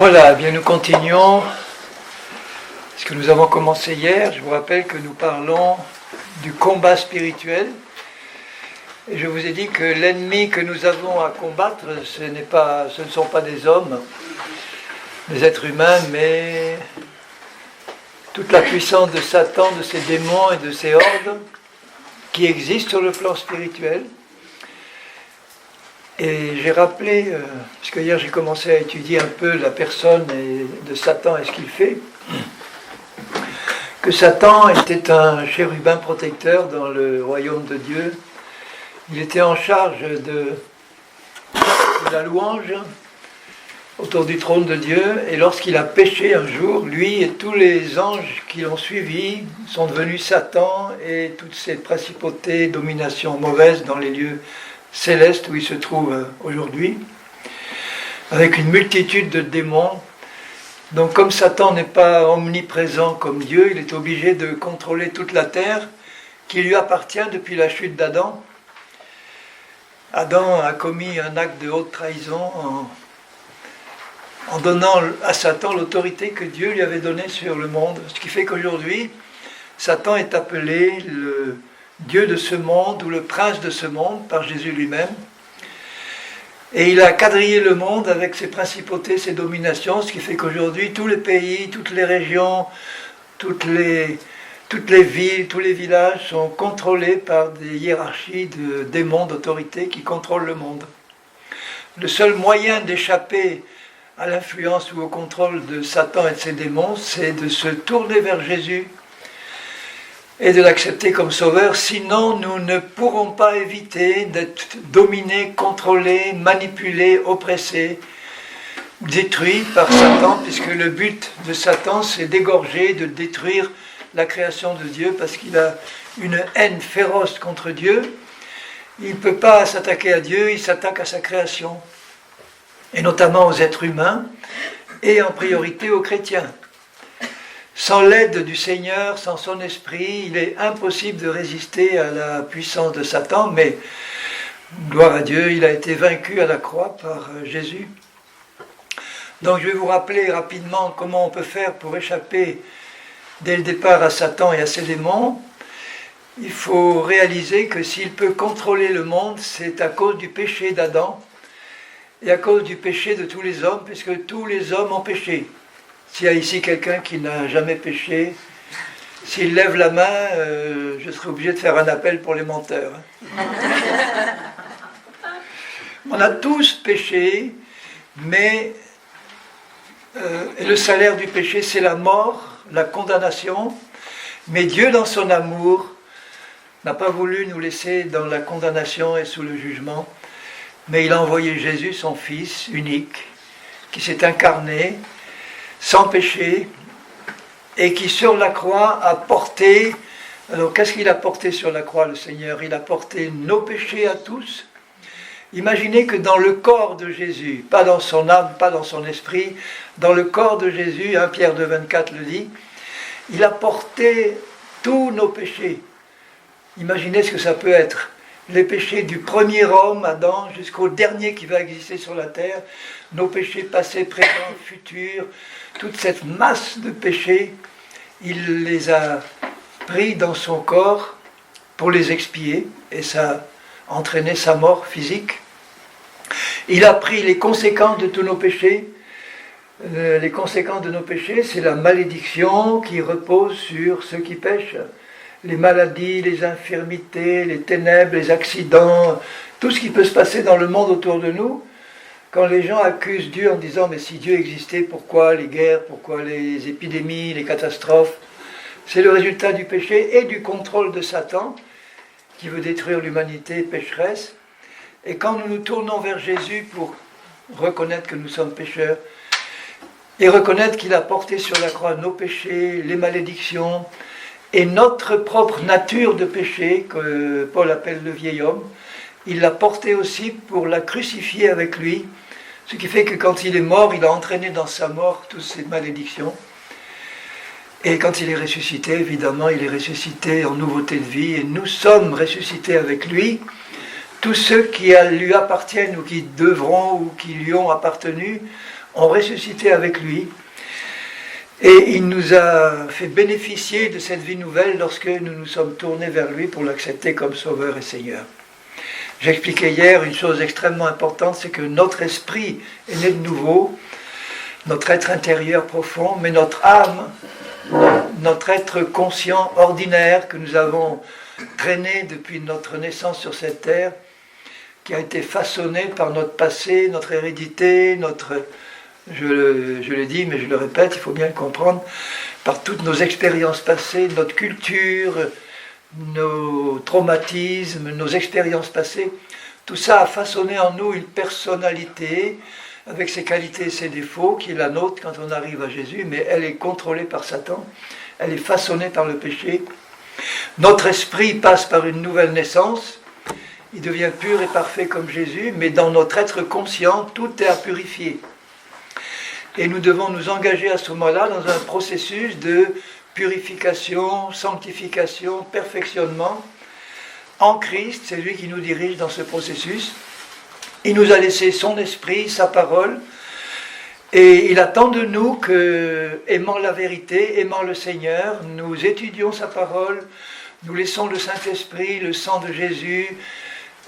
Voilà, bien nous continuons ce que nous avons commencé hier. Je vous rappelle que nous parlons du combat spirituel. Et je vous ai dit que l'ennemi que nous avons à combattre, ce ne sont pas des hommes, des êtres humains, mais toute la puissance de Satan, de ses démons et de ses hordes qui existent sur le plan spirituel. Et j'ai rappelé, parce que hier j'ai commencé à étudier un peu la personne de Satan et ce qu'il fait, que Satan était un chérubin protecteur dans le royaume de Dieu. Il était en charge de la louange autour du trône de Dieu, et lorsqu'il a péché un jour, lui et tous les anges qui l'ont suivi sont devenus Satan et toutes ces principautés, dominations mauvaises dans les lieux célestes où il se trouve aujourd'hui, avec une multitude de démons. Donc comme Satan n'est pas omniprésent comme Dieu, il est obligé de contrôler toute la terre qui lui appartient depuis la chute d'Adam. Adam a commis un acte de haute trahison en donnant à Satan l'autorité que Dieu lui avait donnée sur le monde. Ce qui fait qu'aujourd'hui, Satan est appelé le Dieu de ce monde ou le prince de ce monde par Jésus lui-même. Et il a quadrillé le monde avec ses principautés, ses dominations, ce qui fait qu'aujourd'hui, tous les pays, toutes les régions, toutes les villes, tous les villages sont contrôlés par des hiérarchies de démons, d'autorités qui contrôlent le monde. Le seul moyen d'échapper à l'influence ou au contrôle de Satan et de ses démons, c'est de se tourner vers Jésus et de l'accepter comme sauveur. Sinon, nous ne pourrons pas éviter d'être dominés, contrôlés, manipulés, oppressés, détruits par Satan, puisque le but de Satan, c'est d'égorger, de détruire la création de Dieu, parce qu'il a une haine féroce contre Dieu. Il ne peut pas s'attaquer à Dieu, il s'attaque à sa création, et notamment aux êtres humains, et en priorité aux chrétiens. Sans l'aide du Seigneur, sans son esprit, il est impossible de résister à la puissance de Satan, mais gloire à Dieu, il a été vaincu à la croix par Jésus. Donc je vais vous rappeler rapidement comment on peut faire pour échapper dès le départ à Satan et à ses démons. Il faut réaliser que s'il peut contrôler le monde, c'est à cause du péché d'Adam et à cause du péché de tous les hommes, puisque tous les hommes ont péché. S'il y a ici quelqu'un qui n'a jamais péché, s'il lève la main, je serai obligé de faire un appel pour les menteurs. On a tous péché, mais et le salaire du péché, c'est la mort, la condamnation. Mais Dieu, dans son amour, n'a pas voulu nous laisser dans la condamnation et sous le jugement, mais il a envoyé Jésus, son Fils unique, qui s'est incarné, sans péché, et qui sur la croix a porté... Alors qu'est-ce qu'il a porté sur la croix, le Seigneur? Il a porté nos péchés à tous. Imaginez que dans le corps de Jésus, pas dans son âme, pas dans son esprit, dans le corps de Jésus, 1 Pierre 2,24 le dit, il a porté tous nos péchés. Imaginez ce que ça peut être. Les péchés du premier homme, Adam, jusqu'au dernier qui va exister sur la terre, nos péchés passés, présents, futurs, toute cette masse de péchés, il les a pris dans son corps pour les expier, et ça a entraîné sa mort physique. Il a pris les conséquences de tous nos péchés. Les conséquences de nos péchés, c'est la malédiction qui repose sur ceux qui pêchent. Les maladies, les infirmités, les ténèbres, les accidents, tout ce qui peut se passer dans le monde autour de nous. Quand les gens accusent Dieu en disant « mais si Dieu existait, pourquoi les guerres, pourquoi les épidémies, les catastrophes ?» C'est le résultat du péché et du contrôle de Satan qui veut détruire l'humanité pécheresse. Et quand nous nous tournons vers Jésus pour reconnaître que nous sommes pécheurs et reconnaître qu'il a porté sur la croix nos péchés, les malédictions et notre propre nature de péché, que Paul appelle le vieil homme, il l'a porté aussi pour la crucifier avec lui, ce qui fait que quand il est mort, il a entraîné dans sa mort toutes ces malédictions. Et quand il est ressuscité, évidemment, il est ressuscité en nouveauté de vie, et nous sommes ressuscités avec lui. Tous ceux qui lui appartiennent ou qui devront ou qui lui ont appartenu ont ressuscité avec lui. Et il nous a fait bénéficier de cette vie nouvelle lorsque nous nous sommes tournés vers lui pour l'accepter comme Sauveur et Seigneur. J'expliquais hier une chose extrêmement importante, c'est que notre esprit est né de nouveau, notre être intérieur profond, mais notre âme, notre être conscient ordinaire que nous avons traîné depuis notre naissance sur cette terre, qui a été façonné par notre passé, notre hérédité, je le dis, mais je le répète, il faut bien le comprendre, par toutes nos expériences passées, notre culture, nos traumatismes, nos expériences passées, tout ça a façonné en nous une personnalité avec ses qualités et ses défauts, qui est la nôtre quand on arrive à Jésus, mais elle est contrôlée par Satan, elle est façonnée par le péché. Notre esprit passe par une nouvelle naissance, il devient pur et parfait comme Jésus, mais dans notre être conscient, tout est à purifier. Et nous devons nous engager à ce moment-là dans un processus de purification, sanctification, perfectionnement en Christ. C'est lui qui nous dirige dans ce processus. Il nous a laissé son esprit, sa parole, et il attend de nous que, aimant la vérité, aimant le Seigneur, nous étudions sa parole, nous laissons le Saint-Esprit, le sang de Jésus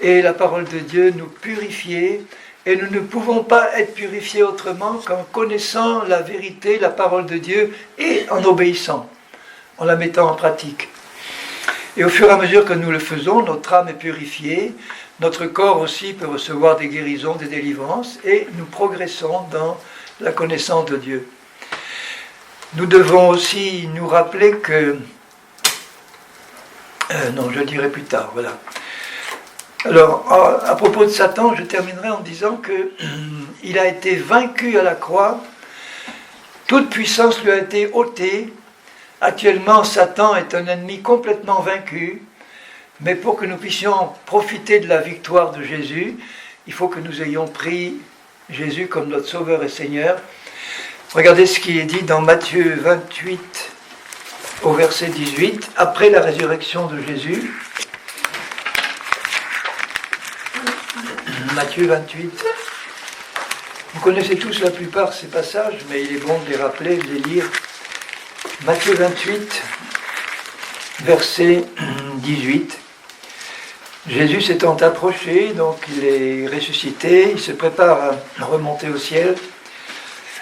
et la parole de Dieu nous purifier. Et nous ne pouvons pas être purifiés autrement qu'en connaissant la vérité, la parole de Dieu, et en obéissant, en la mettant en pratique. Et au fur et à mesure que nous le faisons, notre âme est purifiée, notre corps aussi peut recevoir des guérisons, des délivrances, et nous progressons dans la connaissance de Dieu. Nous devons aussi nous rappeler que... non, je le dirai plus tard, voilà. Alors, à propos de Satan, je terminerai en disant qu'il a été vaincu à la croix, toute puissance lui a été ôtée. Actuellement, Satan est un ennemi complètement vaincu, mais pour que nous puissions profiter de la victoire de Jésus, il faut que nous ayons pris Jésus comme notre Sauveur et Seigneur. Regardez ce qui est dit dans Matthieu 28, au verset 18, après la résurrection de Jésus. Matthieu 28. Vous connaissez tous la plupart de ces passages, mais il est bon de les rappeler, de les lire. Matthieu 28, verset 18. Jésus s'étant approché, donc il est ressuscité, il se prépare à remonter au ciel.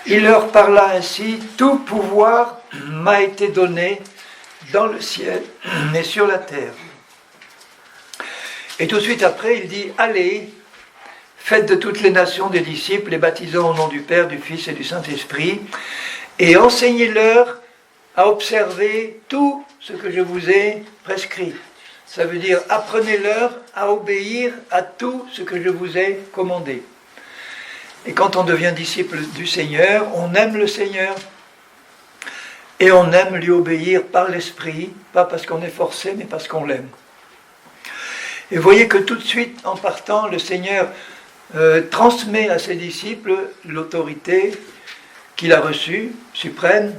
Il leur parla ainsi, « Tout pouvoir m'a été donné dans le ciel et sur la terre. » Et tout de suite après, il dit, « Allez, faites de toutes les nations des disciples, les baptisant au nom du Père, du Fils et du Saint-Esprit, et enseignez-leur à observer tout ce que je vous ai prescrit. » Ça veut dire, apprenez-leur à obéir à tout ce que je vous ai commandé. Et quand on devient disciple du Seigneur, on aime le Seigneur, et on aime lui obéir par l'Esprit, pas parce qu'on est forcé, mais parce qu'on l'aime. Et vous voyez que tout de suite, en partant, le Seigneur transmet à ses disciples l'autorité qu'il a reçue, suprême,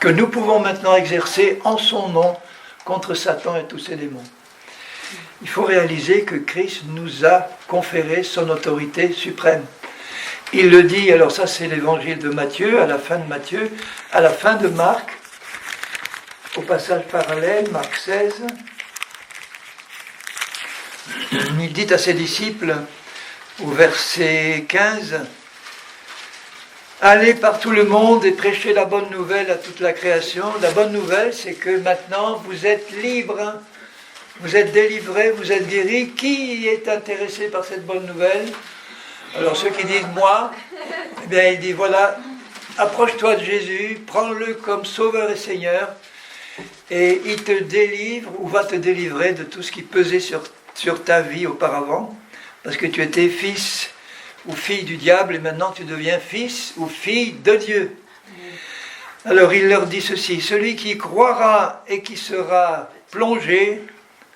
que nous pouvons maintenant exercer en son nom contre Satan et tous ses démons. Il faut réaliser que Christ nous a conféré son autorité suprême. Il le dit, alors ça c'est l'évangile de Matthieu, à la fin de Matthieu, à la fin de Marc, au passage parallèle, Marc 16, il dit à ses disciples, au verset 15, « Allez par tout le monde et prêchez la bonne nouvelle à toute la création. » La bonne nouvelle, c'est que maintenant, vous êtes libres, vous êtes délivrés, vous êtes guéris. Qui est intéressé par cette bonne nouvelle? Alors ceux qui disent « moi », eh bien il dit « voilà, approche-toi de Jésus, prends-le comme Sauveur et Seigneur, et il te délivre ou va te délivrer de tout ce qui pesait sur ta vie auparavant, parce que tu étais fils ou fille du diable, et maintenant tu deviens fils ou fille de Dieu. » Alors il leur dit ceci, « Celui qui croira et qui sera plongé,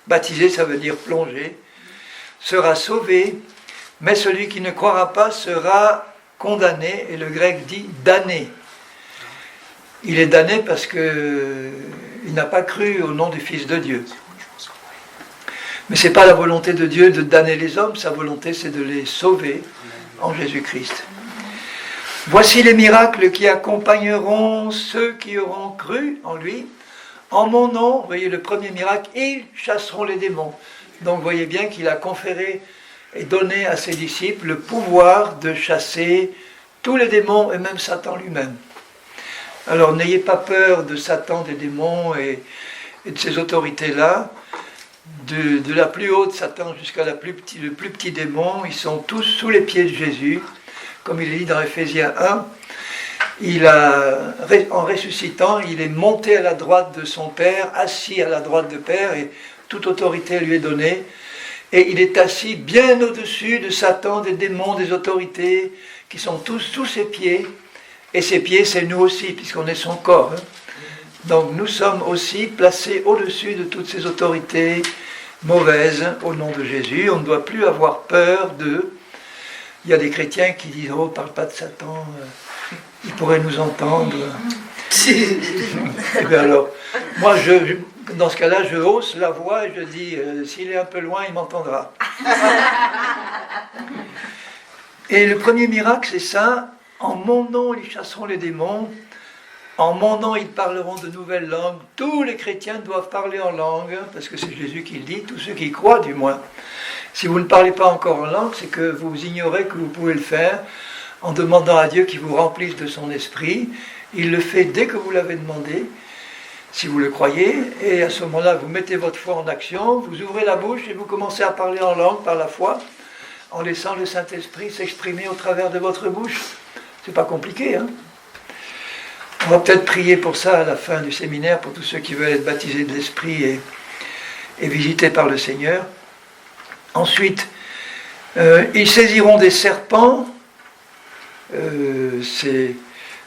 baptisé ça veut dire plongé, sera sauvé, mais celui qui ne croira pas sera condamné, et le grec dit damné. Il est damné parce qu'il n'a pas cru au nom du Fils de Dieu. Mais ce n'est pas la volonté de Dieu de damner les hommes, sa volonté c'est de les sauver en Jésus-Christ. Voici les miracles qui accompagneront ceux qui auront cru en lui. En mon nom, vous voyez le premier miracle, ils chasseront les démons. Donc vous voyez bien qu'il a conféré et donné à ses disciples le pouvoir de chasser tous les démons et même Satan lui-même. Alors n'ayez pas peur de Satan, des démons et de ces autorités-là. De la plus haute Satan jusqu'à le plus petit démon, ils sont tous sous les pieds de Jésus. Comme il est dit dans Ephésiens 1, en ressuscitant, il est monté à la droite de son Père, assis à la droite de Père, et toute autorité lui est donnée. Et il est assis bien au-dessus de Satan, des démons, des autorités, qui sont tous sous ses pieds. Et ses pieds, c'est nous aussi, puisqu'on est son corps. Donc nous sommes aussi placés au-dessus de toutes ces autorités mauvaises, au nom de Jésus. On ne doit plus avoir peur d'eux. Il y a des chrétiens qui disent « Oh, parle pas de Satan, il pourrait nous entendre. » Et bien alors, moi, dans ce cas-là, je hausse la voix et je dis « S'il est un peu loin, il m'entendra. » Et le premier miracle, c'est ça. En mon nom, ils chasseront les démons. En mon nom, ils parleront de nouvelles langues. Tous les chrétiens doivent parler en langue, parce que c'est Jésus qui le dit, tous ceux qui croient du moins. Si vous ne parlez pas encore en langue, c'est que vous ignorez que vous pouvez le faire en demandant à Dieu qu'il vous remplisse de son esprit. Il le fait dès que vous l'avez demandé, si vous le croyez, et à ce moment-là, vous mettez votre foi en action, vous ouvrez la bouche et vous commencez à parler en langue par la foi, en laissant le Saint-Esprit s'exprimer au travers de votre bouche. C'est pas compliqué, hein? On va peut-être prier pour ça à la fin du séminaire, pour tous ceux qui veulent être baptisés de l'Esprit et visités par le Seigneur. Ensuite, ils saisiront des serpents. C'est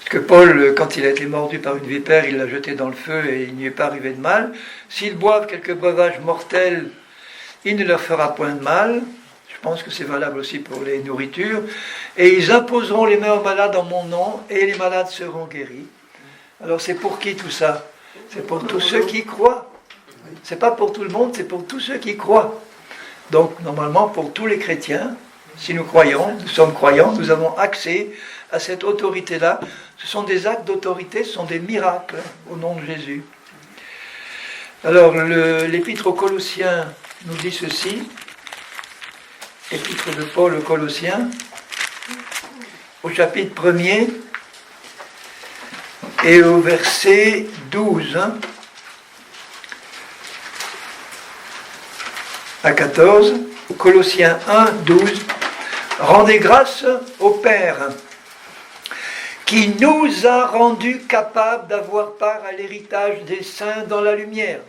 ce que Paul, quand il a été mordu par une vipère, il l'a jeté dans le feu et il n'y est pas arrivé de mal. S'ils boivent quelques breuvages mortels, il ne leur fera point de mal. Je pense que c'est valable aussi pour les nourritures. Et ils imposeront les mains aux malades en mon nom, et les malades seront guéris. Alors c'est pour qui tout ça? C'est pour tous ceux qui croient. C'est pas pour tout le monde, c'est pour tous ceux qui croient. Donc normalement pour tous les chrétiens, si nous croyons, nous sommes croyants, nous avons accès à cette autorité-là. Ce sont des actes d'autorité, ce sont des miracles au nom de Jésus. Alors l'épître aux Colossiens nous dit ceci. Épître de Paul aux Colossiens, au chapitre 1er et au verset 12 à 14, Colossiens 1, 12, « Rendez grâce au Père, qui nous a rendus capables d'avoir part à l'héritage des saints dans la lumière. »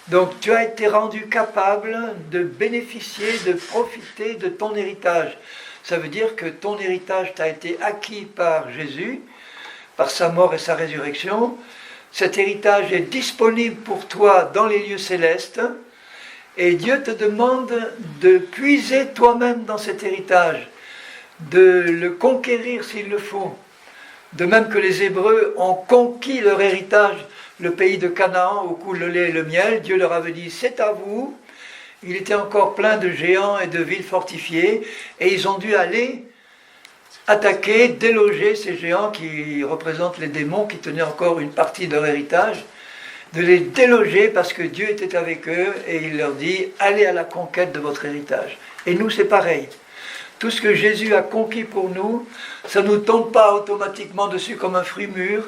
Donc tu as été rendu capable de bénéficier, de profiter de ton héritage. Ça veut dire que ton héritage t'a été acquis par Jésus, par sa mort et sa résurrection. Cet héritage est disponible pour toi dans les lieux célestes. Et Dieu te demande de puiser toi-même dans cet héritage, de le conquérir s'il le faut. De même que les Hébreux ont conquis leur héritage, le pays de Canaan, où coule le lait et le miel, Dieu leur avait dit, c'est à vous. Il était encore plein de géants et de villes fortifiées, et ils ont dû aller attaquer, déloger ces géants qui représentent les démons, qui tenaient encore une partie de leur héritage, de les déloger parce que Dieu était avec eux, et il leur dit, allez à la conquête de votre héritage. Et nous, c'est pareil. Tout ce que Jésus a conquis pour nous, ça ne nous tombe pas automatiquement dessus comme un fruit mûr.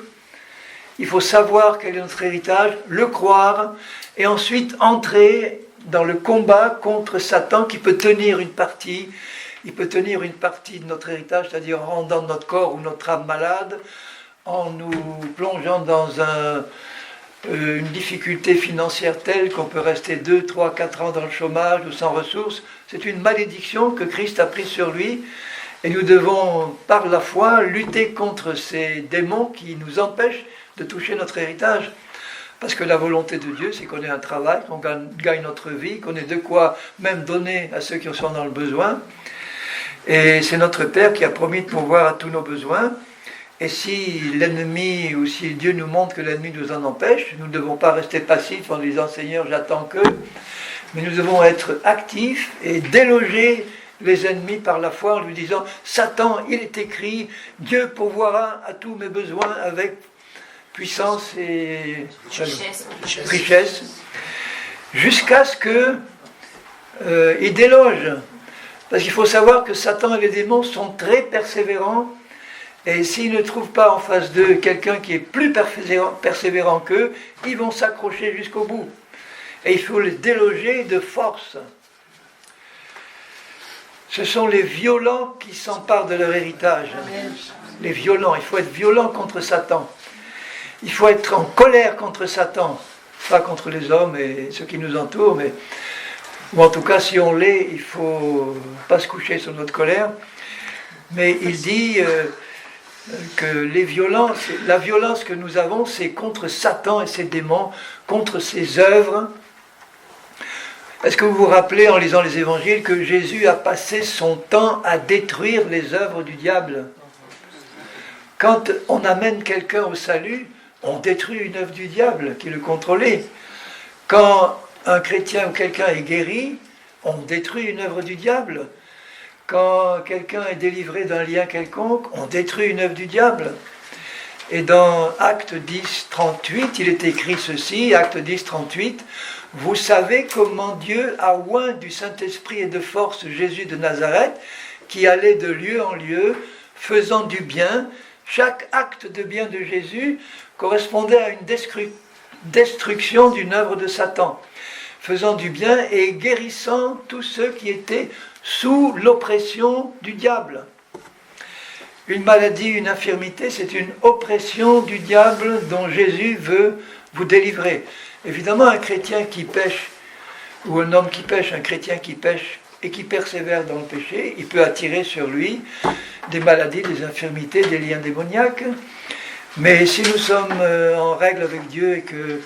Il faut savoir quel est notre héritage, le croire, et ensuite entrer dans le combat contre Satan qui peut tenir une partie. Il peut tenir une partie de notre héritage, c'est-à-dire en rendant notre corps ou notre âme malade, en nous plongeant dans une difficulté financière telle qu'on peut rester 2, 3, 4 ans dans le chômage ou sans ressources. C'est une malédiction que Christ a prise sur lui. Et nous devons, par la foi, lutter contre ces démons qui nous empêchent de toucher notre héritage. Parce que la volonté de Dieu, c'est qu'on ait un travail, qu'on gagne notre vie, qu'on ait de quoi même donner à ceux qui sont dans le besoin. Et c'est notre Père qui a promis de pourvoir à tous nos besoins. Et si l'ennemi, ou si Dieu nous montre que l'ennemi nous en empêche, nous ne devons pas rester passifs en disant « Seigneur, j'attends que », mais nous devons être actifs et déloger les ennemis par la foi en lui disant « Satan, il est écrit, Dieu pourvoira à tous mes besoins avec puissance et richesse. » Jusqu'à ce qu'il déloge. Parce qu'il faut savoir que Satan et les démons sont très persévérants, et s'ils ne trouvent pas en face d'eux quelqu'un qui est plus persévérant qu'eux, ils vont s'accrocher jusqu'au bout. Et il faut les déloger de force. Ce sont les violents qui s'emparent de leur héritage. Les violents, il faut être violent contre Satan. Il faut être en colère contre Satan. Pas contre les hommes et ceux qui nous entourent, mais... ou en tout cas, si on l'est, il ne faut pas se coucher sur notre colère. Mais il dit que la violence que nous avons, c'est contre Satan et ses démons, contre ses œuvres. Est-ce que vous vous rappelez, en lisant les évangiles, que Jésus a passé son temps à détruire les œuvres du diable? Quand on amène quelqu'un au salut, on détruit une œuvre du diable qui le contrôlait. Quand un chrétien ou quelqu'un est guéri, on détruit une œuvre du diable. Quand quelqu'un est délivré d'un lien quelconque, on détruit une œuvre du diable. Et dans Acte 10, 38, il est écrit ceci, Acte 10, 38, « Vous savez comment Dieu a oint du Saint-Esprit et de force Jésus de Nazareth, qui allait de lieu en lieu, faisant du bien. Chaque acte de bien de Jésus correspondait à une destruction d'une œuvre de Satan, faisant du bien et guérissant tous ceux qui étaient sous l'oppression du diable. » Une maladie, une infirmité, c'est une oppression du diable dont Jésus veut vous délivrer. Évidemment, un chrétien qui pêche, ou un homme qui pêche, un chrétien qui pêche et qui persévère dans le péché, il peut attirer sur lui des maladies, des infirmités, des liens démoniaques. Mais si nous sommes en règle avec Dieu et que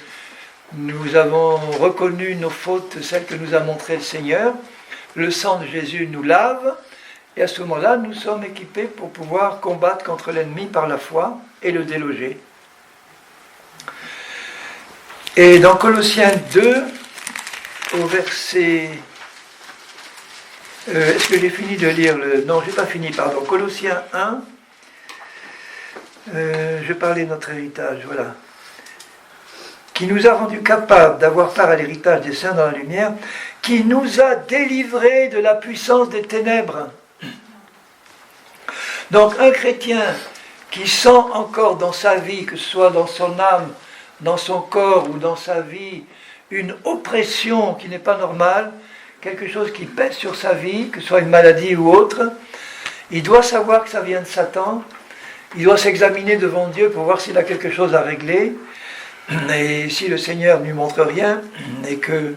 nous avons reconnu nos fautes, celles que nous a montrées le Seigneur, le sang de Jésus nous lave, et à ce moment-là, nous sommes équipés pour pouvoir combattre contre l'ennemi par la foi et le déloger. Et dans Colossiens 2, au verset... est-ce que j'ai fini de lire le... Non, je n'ai pas fini, pardon. Colossiens 1, je parlais de notre héritage, voilà. Qui nous a rendus capables d'avoir part à l'héritage des saints dans la lumière, qui nous a délivrés de la puissance des ténèbres. Donc un chrétien qui sent encore dans sa vie, que ce soit dans son âme, dans son corps ou dans sa vie, une oppression qui n'est pas normale, quelque chose qui pèse sur sa vie, que ce soit une maladie ou autre, il doit savoir que ça vient de Satan, il doit s'examiner devant Dieu pour voir s'il a quelque chose à régler, et si le Seigneur ne lui montre rien,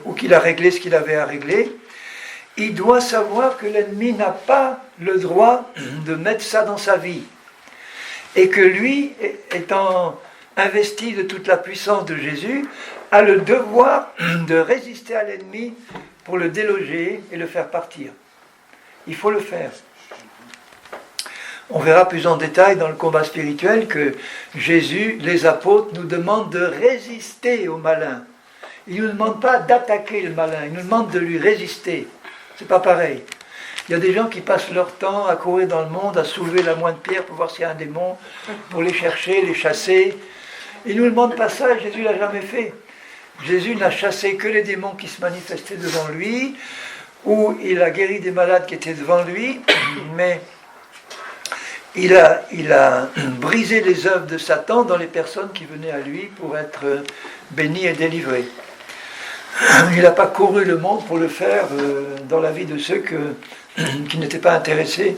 ou qu'il a réglé ce qu'il avait à régler, il doit savoir que l'ennemi n'a pas le droit de mettre ça dans sa vie. Et que lui, étant investi de toute la puissance de Jésus, a le devoir de résister à l'ennemi pour le déloger et le faire partir. Il faut le faire. On verra plus en détail dans le combat spirituel que Jésus, les apôtres, nous demandent de résister au malin. Ils ne nous demandent pas d'attaquer le malin, ils nous demandent de lui résister. C'est pas pareil. Il y a des gens qui passent leur temps à courir dans le monde, à soulever la moindre pierre pour voir s'il y a un démon, pour les chercher, les chasser. Ils ne nous demandent pas ça, Jésus ne l'a jamais fait. Jésus n'a chassé que les démons qui se manifestaient devant lui, ou il a guéri des malades qui étaient devant lui, mais il a brisé les œuvres de Satan dans les personnes qui venaient à lui pour être bénies et délivrées. Il n'a pas couru le monde pour le faire dans la vie de ceux qui n'étaient pas intéressés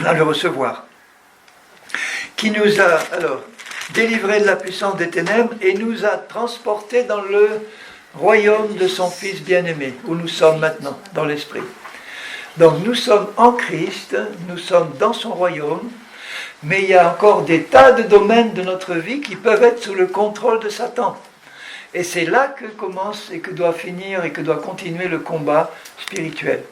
à le recevoir. Qui nous a alors délivrés de la puissance des ténèbres et nous a transportés dans le royaume de son Fils bien-aimé, où nous sommes maintenant, dans l'Esprit. Donc nous sommes en Christ, nous sommes dans son royaume, mais il y a encore des tas de domaines de notre vie qui peuvent être sous le contrôle de Satan. Et c'est là que commence et que doit finir et que doit continuer le combat spirituel.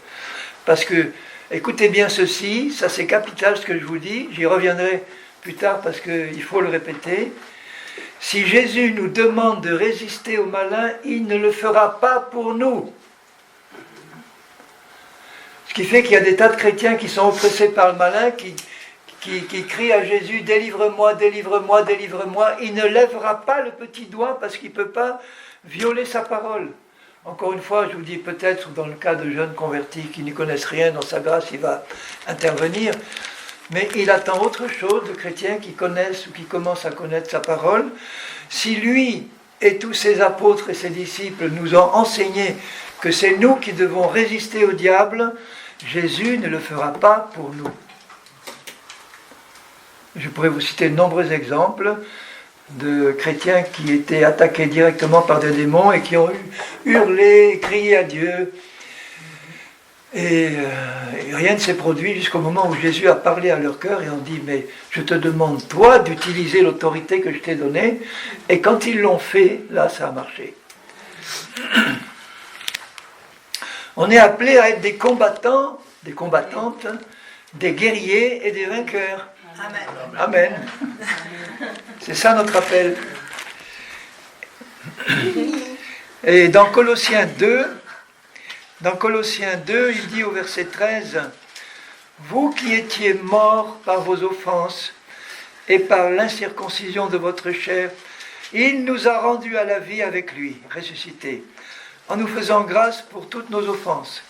Parce que, écoutez bien ceci, ça c'est capital ce que je vous dis, j'y reviendrai plus tard parce qu'il faut le répéter. Si Jésus nous demande de résister au malin, il ne le fera pas pour nous. Ce qui fait qu'il y a des tas de chrétiens qui sont oppressés par le malin, qui crient à Jésus, délivre-moi, délivre-moi, délivre-moi. Il ne lèvera pas le petit doigt parce qu'il ne peut pas violer sa parole. Encore une fois, je vous dis peut-être dans le cas de jeunes convertis qui n'y connaissent rien, dans sa grâce, il va intervenir. Mais il attend autre chose de chrétiens qui connaissent ou qui commencent à connaître sa parole. Si lui et tous ses apôtres et ses disciples nous ont enseigné que c'est nous qui devons résister au diable, Jésus ne le fera pas pour nous. Je pourrais vous citer de nombreux exemples de chrétiens qui étaient attaqués directement par des démons et qui ont hurlé, crié à Dieu. Et rien ne s'est produit jusqu'au moment où Jésus a parlé à leur cœur et on dit, mais je te demande, toi, d'utiliser l'autorité que je t'ai donnée. Et quand ils l'ont fait, là, ça a marché. On est appelé à être des combattants, des combattantes, des guerriers et des vainqueurs. Amen. Amen. C'est ça notre appel. Et dans Colossiens 2, il dit au verset 13, « Vous qui étiez morts par vos offenses et par l'incirconcision de votre chair, il nous a rendus à la vie avec lui, ressuscités, en nous faisant grâce pour toutes nos offenses.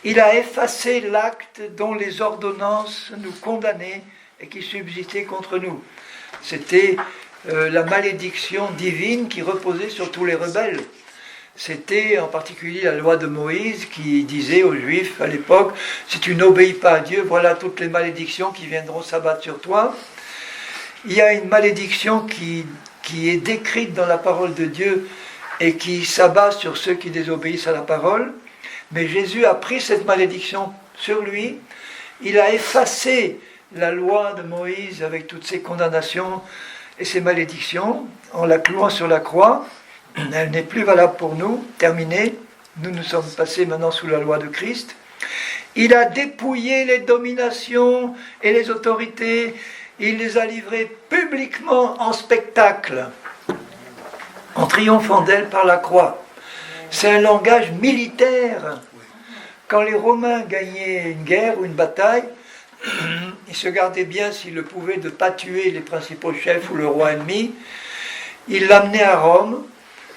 Il a effacé l'acte dont les ordonnances nous condamnaient et qui subsistait contre nous. » C'était la malédiction divine qui reposait sur tous les rebelles. C'était en particulier la loi de Moïse qui disait aux Juifs à l'époque, si tu n'obéis pas à Dieu, voilà toutes les malédictions qui viendront s'abattre sur toi. Il y a une malédiction qui est décrite dans la parole de Dieu et qui s'abat sur ceux qui désobéissent à la parole. Mais Jésus a pris cette malédiction sur lui, il a effacé la loi de Moïse avec toutes ses condamnations et ses malédictions, en la clouant sur la croix. Elle n'est plus valable pour nous, terminée. Nous sommes passés maintenant sous la loi de Christ. Il a dépouillé les dominations et les autorités. Il les a livrées publiquement en spectacle, en triomphant d'elles par la croix. C'est un langage militaire. Quand les Romains gagnaient une guerre ou une bataille, ils se gardaient bien, s'ils le pouvaient, de ne pas tuer les principaux chefs ou le roi ennemi. Ils l'amenaient à Rome,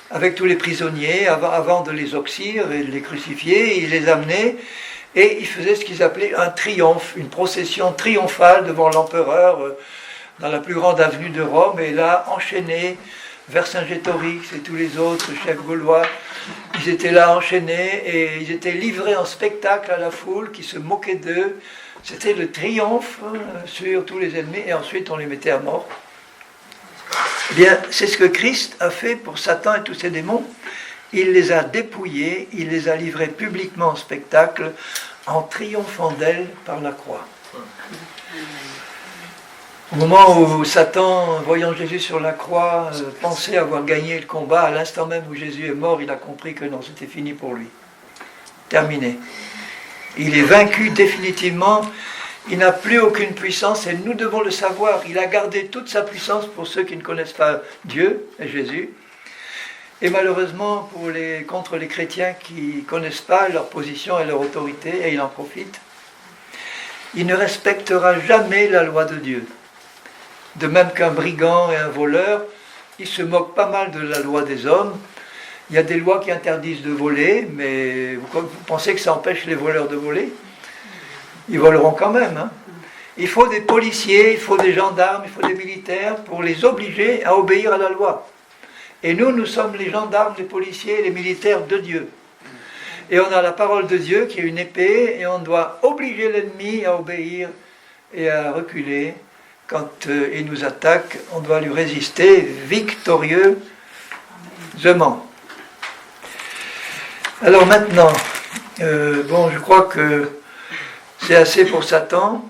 avec tous les prisonniers, avant de les oxyre et de les crucifier. Ils les amenaient et ils faisaient ce qu'ils appelaient un triomphe, une procession triomphale devant l'empereur dans la plus grande avenue de Rome. Et là, enchaînés vers Saint-Gétorix et tous les autres chefs gaulois, ils étaient là enchaînés et ils étaient livrés en spectacle à la foule qui se moquait d'eux. C'était le triomphe sur tous les ennemis et ensuite on les mettait à mort. Eh bien, c'est ce que Christ a fait pour Satan et tous ses démons. Il les a dépouillés, il les a livrés publiquement en spectacle en triomphant d'elles par la croix. Au moment où Satan, voyant Jésus sur la croix, pensait avoir gagné le combat, à l'instant même où Jésus est mort, il a compris que non, c'était fini pour lui. Terminé. Il est vaincu définitivement, il n'a plus aucune puissance et nous devons le savoir. Il a gardé toute sa puissance pour ceux qui ne connaissent pas Dieu et Jésus. Et malheureusement, contre les chrétiens qui ne connaissent pas leur position et leur autorité, et il en profite, il ne respectera jamais la loi de Dieu. De même qu'un brigand et un voleur, il se moque pas mal de la loi des hommes. Il y a des lois qui interdisent de voler, mais vous pensez que ça empêche les voleurs de voler? Ils voleront quand même. Hein. Il faut des policiers, il faut des gendarmes, il faut des militaires pour les obliger à obéir à la loi. Et nous sommes les gendarmes, les policiers, les militaires de Dieu. Et on a la parole de Dieu qui est une épée, et on doit obliger l'ennemi à obéir et à reculer. Quand il nous attaque, on doit lui résister victorieusement. Alors maintenant, je crois que c'est assez pour Satan.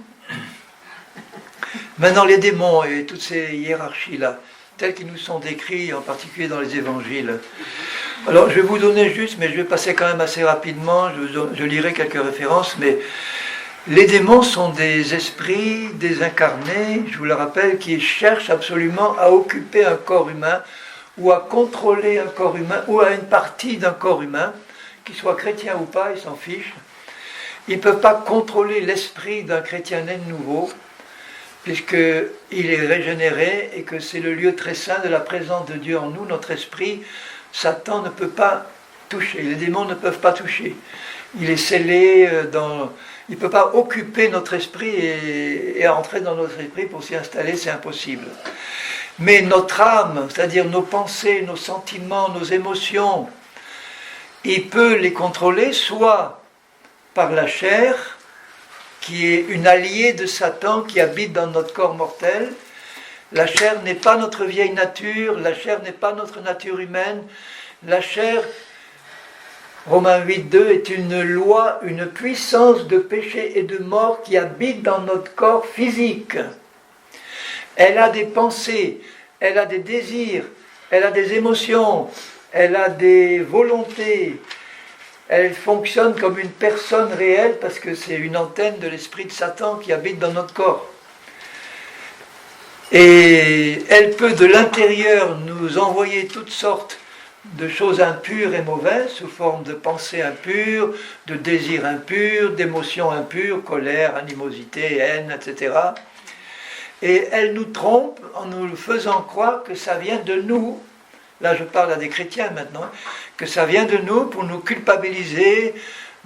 Maintenant, les démons et toutes ces hiérarchies-là, telles qu'ils nous sont décrits, en particulier dans les évangiles. Alors, je vais vous donner juste, mais je vais passer quand même assez rapidement, je lirai quelques références, mais les démons sont des esprits désincarnés, je vous le rappelle, qui cherchent absolument à occuper un corps humain, ou à contrôler un corps humain, ou à une partie d'un corps humain, qu'il soit chrétien ou pas, ils s'en fichent. Ils ne peuvent pas contrôler l'esprit d'un chrétien né de nouveau, puisqu'il est régénéré et que c'est le lieu très saint de la présence de Dieu en nous, notre esprit. Satan ne peut pas toucher, les démons ne peuvent pas toucher. Il est scellé il ne peut pas occuper notre esprit et entrer dans notre esprit pour s'y installer, c'est impossible. Mais notre âme, c'est-à-dire nos pensées, nos sentiments, nos émotions, il peut les contrôler soit par la chair, qui est une alliée de Satan qui habite dans notre corps mortel. La chair n'est pas notre vieille nature, la chair n'est pas notre nature humaine. La chair, Romains 8.2, est une loi, une puissance de péché et de mort qui habite dans notre corps physique. Elle a des pensées, elle a des désirs, elle a des émotions, elle a des volontés. Elle fonctionne comme une personne réelle parce que c'est une antenne de l'esprit de Satan qui habite dans notre corps. Et elle peut de l'intérieur nous envoyer toutes sortes de choses impures et mauvaises sous forme de pensées impures, de désirs impurs, d'émotions impures, colère, animosité, haine, etc. Et elle nous trompe en nous faisant croire que ça vient de nous. Là je parle à des chrétiens maintenant, que ça vient de nous pour nous culpabiliser,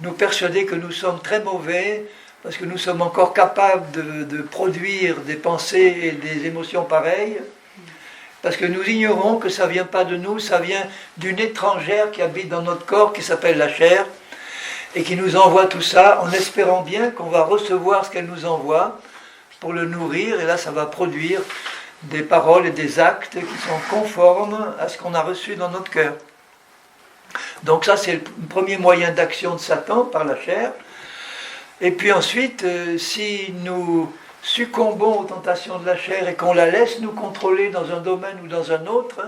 nous persuader que nous sommes très mauvais, parce que nous sommes encore capables de produire des pensées et des émotions pareilles, parce que nous ignorons que ça ne vient pas de nous, ça vient d'une étrangère qui habite dans notre corps, qui s'appelle la chair, et qui nous envoie tout ça, en espérant bien qu'on va recevoir ce qu'elle nous envoie, pour le nourrir, et là ça va produire des paroles et des actes qui sont conformes à ce qu'on a reçu dans notre cœur. Donc ça c'est le premier moyen d'action de Satan, par la chair. Et puis ensuite, si nous succombons aux tentations de la chair et qu'on la laisse nous contrôler dans un domaine ou dans un autre,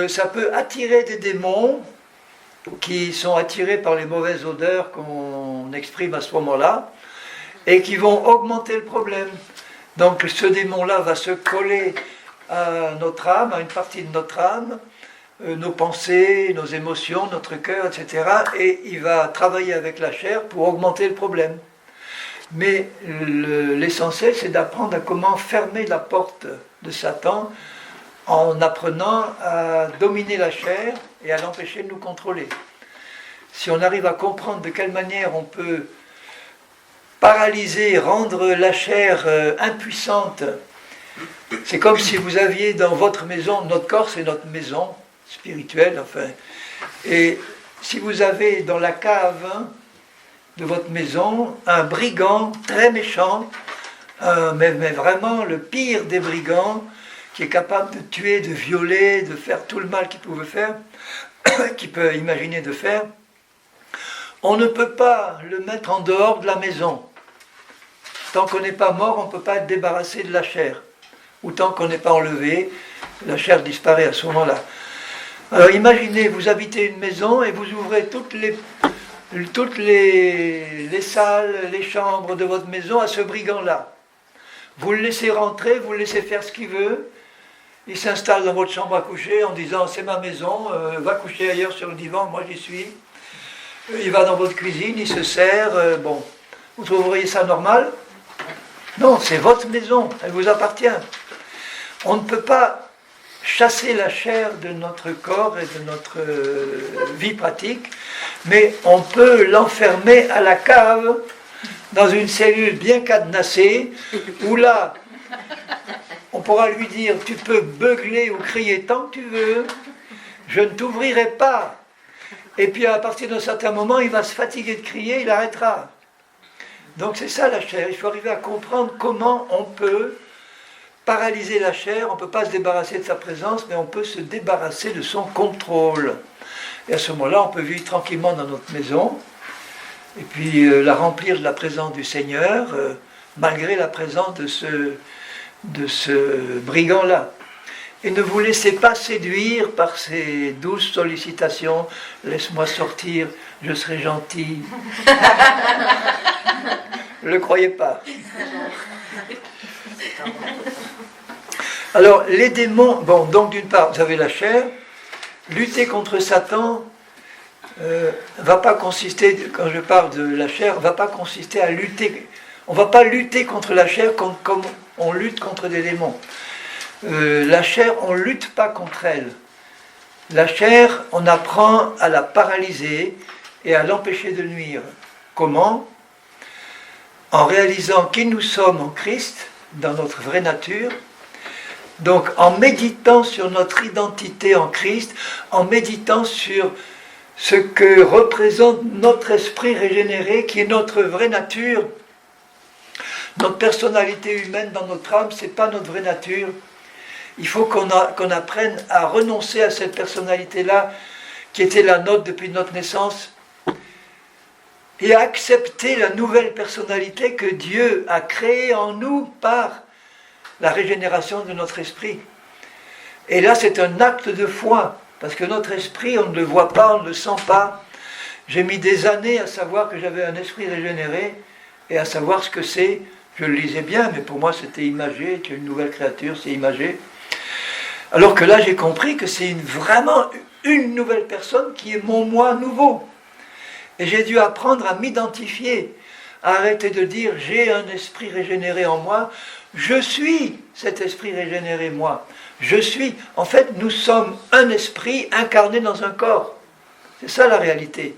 ça peut attirer des démons qui sont attirés par les mauvaises odeurs qu'on exprime à ce moment-là et qui vont augmenter le problème. Donc ce démon-là va se coller à notre âme, à une partie de notre âme, nos pensées, nos émotions, notre cœur, etc. Et il va travailler avec la chair pour augmenter le problème. Mais l'essentiel, c'est d'apprendre à comment fermer la porte de Satan en apprenant à dominer la chair et à l'empêcher de nous contrôler. Si on arrive à comprendre de quelle manière on peut paralyser, rendre la chair impuissante, c'est comme si vous aviez dans votre maison, notre corps c'est notre maison spirituelle, enfin, et si vous avez dans la cave de votre maison un brigand très méchant, mais vraiment le pire des brigands, qui est capable de tuer, de violer, de faire tout le mal qu'il pouvait faire, qu'il peut imaginer de faire, on ne peut pas le mettre en dehors de la maison. Tant qu'on n'est pas mort, on ne peut pas être débarrassé de la chair. Ou tant qu'on n'est pas enlevé, la chair disparaît à ce moment-là. Alors imaginez, vous habitez une maison et vous ouvrez toutes les salles, les chambres de votre maison à ce brigand-là. Vous le laissez rentrer, vous le laissez faire ce qu'il veut. Il s'installe dans votre chambre à coucher en disant « c'est ma maison, va coucher ailleurs sur le divan, moi j'y suis ». Il va dans votre cuisine, il se sert, bon. Vous trouveriez ça normal ? Non, c'est votre maison, elle vous appartient. On ne peut pas chasser la chair de notre corps et de notre vie pratique, mais on peut l'enfermer à la cave, dans une cellule bien cadenassée, où là, on pourra lui dire « tu peux beugler ou crier tant que tu veux, je ne t'ouvrirai pas ». Et puis à partir d'un certain moment, il va se fatiguer de crier, il arrêtera. Donc c'est ça la chair, il faut arriver à comprendre comment on peut paralyser la chair, on ne peut pas se débarrasser de sa présence, mais on peut se débarrasser de son contrôle. Et à ce moment-là, on peut vivre tranquillement dans notre maison, et puis la remplir de la présence du Seigneur, malgré la présence de ce brigand-là. Et ne vous laissez pas séduire par ces douces sollicitations. « Laisse-moi sortir, je serai gentil. » Ne le croyez pas. Alors, les démons... Bon, donc d'une part, vous avez la chair. Lutter contre Satan, va pas consister, quand je parle de la chair, va pas consister à lutter. On va pas lutter contre la chair comme on lutte contre des démons. La chair, on lutte pas contre elle. La chair, on apprend à la paralyser et à l'empêcher de nuire. Comment? En réalisant qui nous sommes en Christ, dans notre vraie nature. Donc en méditant sur notre identité en Christ, en méditant sur ce que représente notre esprit régénéré, qui est notre vraie nature. Notre personnalité humaine dans notre âme, ce n'est pas notre vraie nature. Il faut qu'on apprenne à renoncer à cette personnalité-là, qui était la nôtre depuis notre naissance, et à accepter la nouvelle personnalité que Dieu a créée en nous par la régénération de notre esprit. Et là, c'est un acte de foi, parce que notre esprit, on ne le voit pas, on ne le sent pas. J'ai mis des années à savoir que j'avais un esprit régénéré, et à savoir ce que c'est. Je le lisais bien, mais pour moi, c'était imagé, tu es une nouvelle créature, c'est imagé. Alors que là, j'ai compris que c'est vraiment une nouvelle personne qui est mon moi nouveau. Et j'ai dû apprendre à m'identifier, à arrêter de dire « j'ai un esprit régénéré en moi », je suis cet esprit régénéré moi. Je suis, en fait, nous sommes un esprit incarné dans un corps. C'est ça la réalité.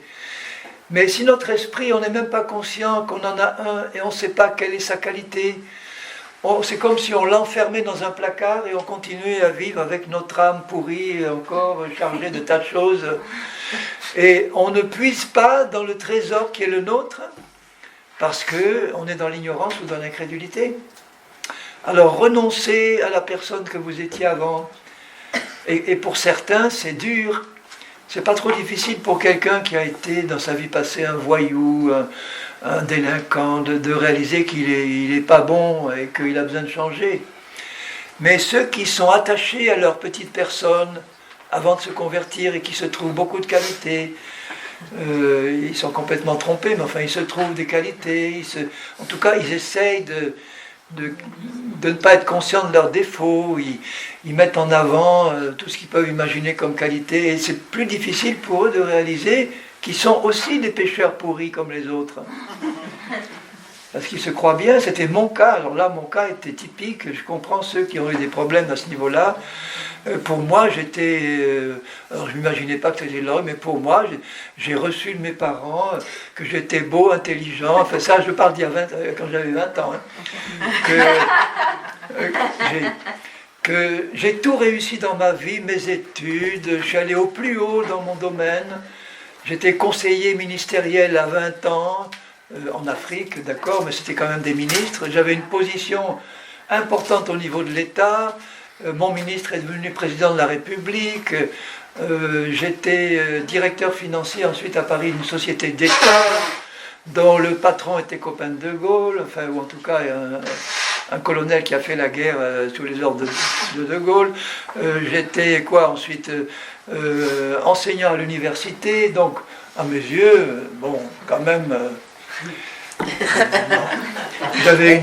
Mais si notre esprit, on n'est même pas conscient qu'on en a un et on ne sait pas quelle est sa qualité, c'est comme si on l'enfermait dans un placard et on continuait à vivre avec notre âme pourrie, encore chargée de tas de choses. Et on ne puise pas dans le trésor qui est le nôtre, parce qu'on est dans l'ignorance ou dans l'incrédulité. Alors renoncez à la personne que vous étiez avant. Et pour certains, c'est dur. C'est pas trop difficile pour quelqu'un qui a été dans sa vie passée un voyou, un délinquant, de réaliser qu'il est pas bon et qu'il a besoin de changer. Mais ceux qui sont attachés à leur petite personne avant de se convertir et qui se trouvent beaucoup de qualités, ils sont complètement trompés, mais enfin ils se trouvent des qualités, en tout cas ils essayent de ne pas être conscients de leurs défauts, ils mettent en avant tout ce qu'ils peuvent imaginer comme qualité, et c'est plus difficile pour eux de réaliser qu'ils sont aussi des pécheurs pourris comme les autres. Parce qu'ils se croient bien, c'était mon cas, alors là mon cas était typique, je comprends ceux qui ont eu des problèmes à ce niveau-là. Pour moi, alors je ne m'imaginais pas que c'était là, mais pour moi, j'ai reçu de mes parents que j'étais beau, intelligent, enfin ça je parle quand j'avais 20 ans, que j'ai tout réussi dans ma vie, mes études, je suis allé au plus haut dans mon domaine, j'étais conseiller ministériel à 20 ans, en Afrique, d'accord, mais c'était quand même des ministres, j'avais une position importante au niveau de l'État, mon ministre est devenu président de la République, j'étais directeur financier ensuite à Paris d'une société d'État dont le patron était copain de De Gaulle, enfin, ou en tout cas un colonel qui a fait la guerre sous les ordres de De Gaulle. J'étais ensuite enseignant à l'université, donc à mes yeux, bon, quand même... J'avais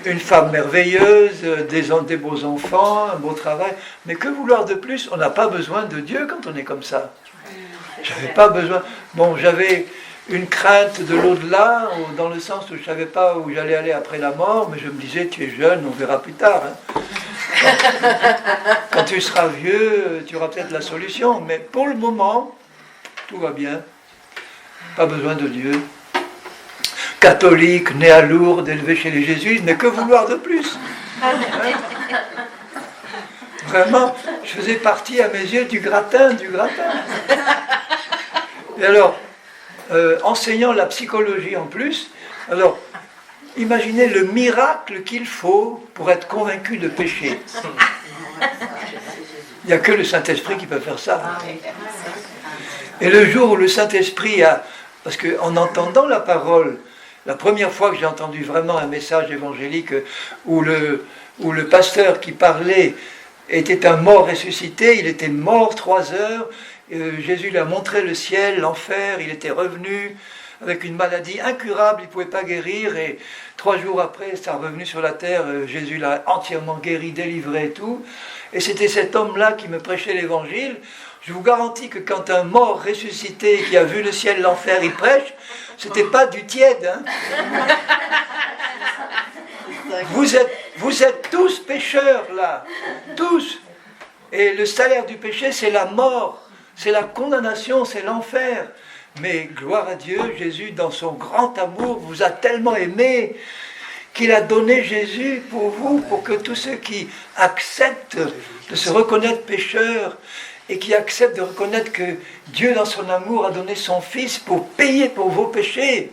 une femme merveilleuse, des beaux enfants, un beau travail, mais que vouloir de plus? On n'a pas besoin de Dieu quand on est comme ça. J'avais pas besoin. Bon, j'avais une crainte de l'au-delà, dans le sens où je ne savais pas où j'allais aller après la mort, mais je me disais, tu es jeune, on verra plus tard. Hein. Quand tu seras vieux, tu auras peut-être la solution, mais pour le moment, tout va bien. Pas besoin de Dieu. Catholique, né à Lourdes, élevé chez les jésuites, mais que vouloir de plus? Hein? Vraiment, je faisais partie à mes yeux du gratin. Et alors, enseignant la psychologie en plus, alors, imaginez le miracle qu'il faut pour être convaincu de péché. Il n'y a que le Saint-Esprit qui peut faire ça. Et le jour où le Saint-Esprit a... Parce qu'en entendant la parole, la première fois que j'ai entendu vraiment un message évangélique où le pasteur qui parlait était un mort ressuscité, il était mort 3 heures, Jésus lui a montré le ciel, l'enfer, il était revenu, avec une maladie incurable, il ne pouvait pas guérir, et 3 jours après, c'est revenu sur la terre, Jésus l'a entièrement guéri, délivré et tout. Et c'était cet homme-là qui me prêchait l'évangile. Je vous garantis que quand un mort ressuscité qui a vu le ciel, l'enfer, il prêche, c'était pas du tiède. Hein. Vous êtes tous pécheurs là, tous. Et le salaire du péché, c'est la mort, c'est la condamnation, c'est l'enfer. Mais gloire à Dieu, Jésus, dans son grand amour, vous a tellement aimé qu'il a donné Jésus pour vous, pour que tous ceux qui acceptent de se reconnaître pécheurs et qui acceptent de reconnaître que Dieu, dans son amour, a donné son Fils pour payer pour vos péchés.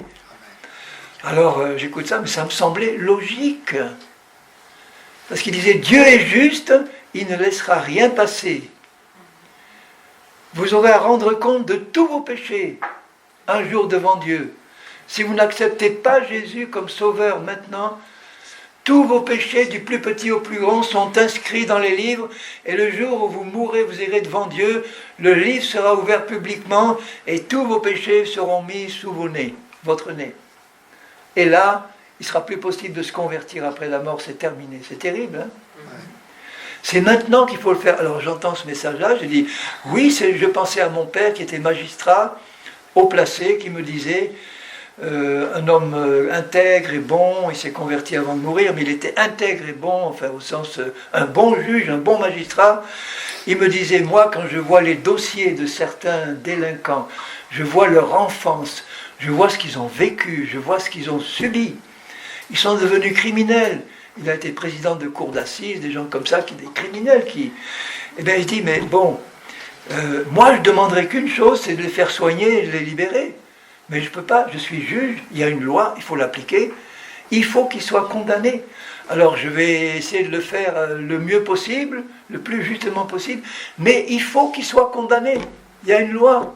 Alors, j'écoute ça, mais ça me semblait logique. Parce qu'il disait, Dieu est juste, il ne laissera rien passer. Vous aurez à rendre compte de tous vos péchés, un jour devant Dieu. Si vous n'acceptez pas Jésus comme sauveur maintenant, tous vos péchés, du plus petit au plus grand, sont inscrits dans les livres, et le jour où vous mourrez, vous irez devant Dieu, le livre sera ouvert publiquement, et tous vos péchés seront mis sous vos nez, votre nez. Et là, il ne sera plus possible de se convertir après la mort, c'est terminé. C'est terrible, hein? C'est maintenant qu'il faut le faire. Alors j'entends ce message-là, je dis, oui, je pensais à mon père qui était magistrat, haut placé, qui me disait, un homme intègre et bon, il s'est converti avant de mourir, mais il était intègre et bon, enfin au sens, un bon juge, un bon magistrat. Il me disait, moi, quand je vois les dossiers de certains délinquants, je vois leur enfance, je vois ce qu'ils ont vécu, je vois ce qu'ils ont subi. Ils sont devenus criminels. Il a été président de cour d'assises, des gens comme ça, des criminels qui... Eh bien, il dit, mais bon, moi, je ne demanderai qu'une chose, c'est de les faire soigner et de les libérer. Mais je ne peux pas, je suis juge, il y a une loi, il faut l'appliquer, il faut qu'ils soient condamnés. Alors, je vais essayer de le faire le mieux possible, le plus justement possible, mais il faut qu'ils soient condamnés. Il y a une loi.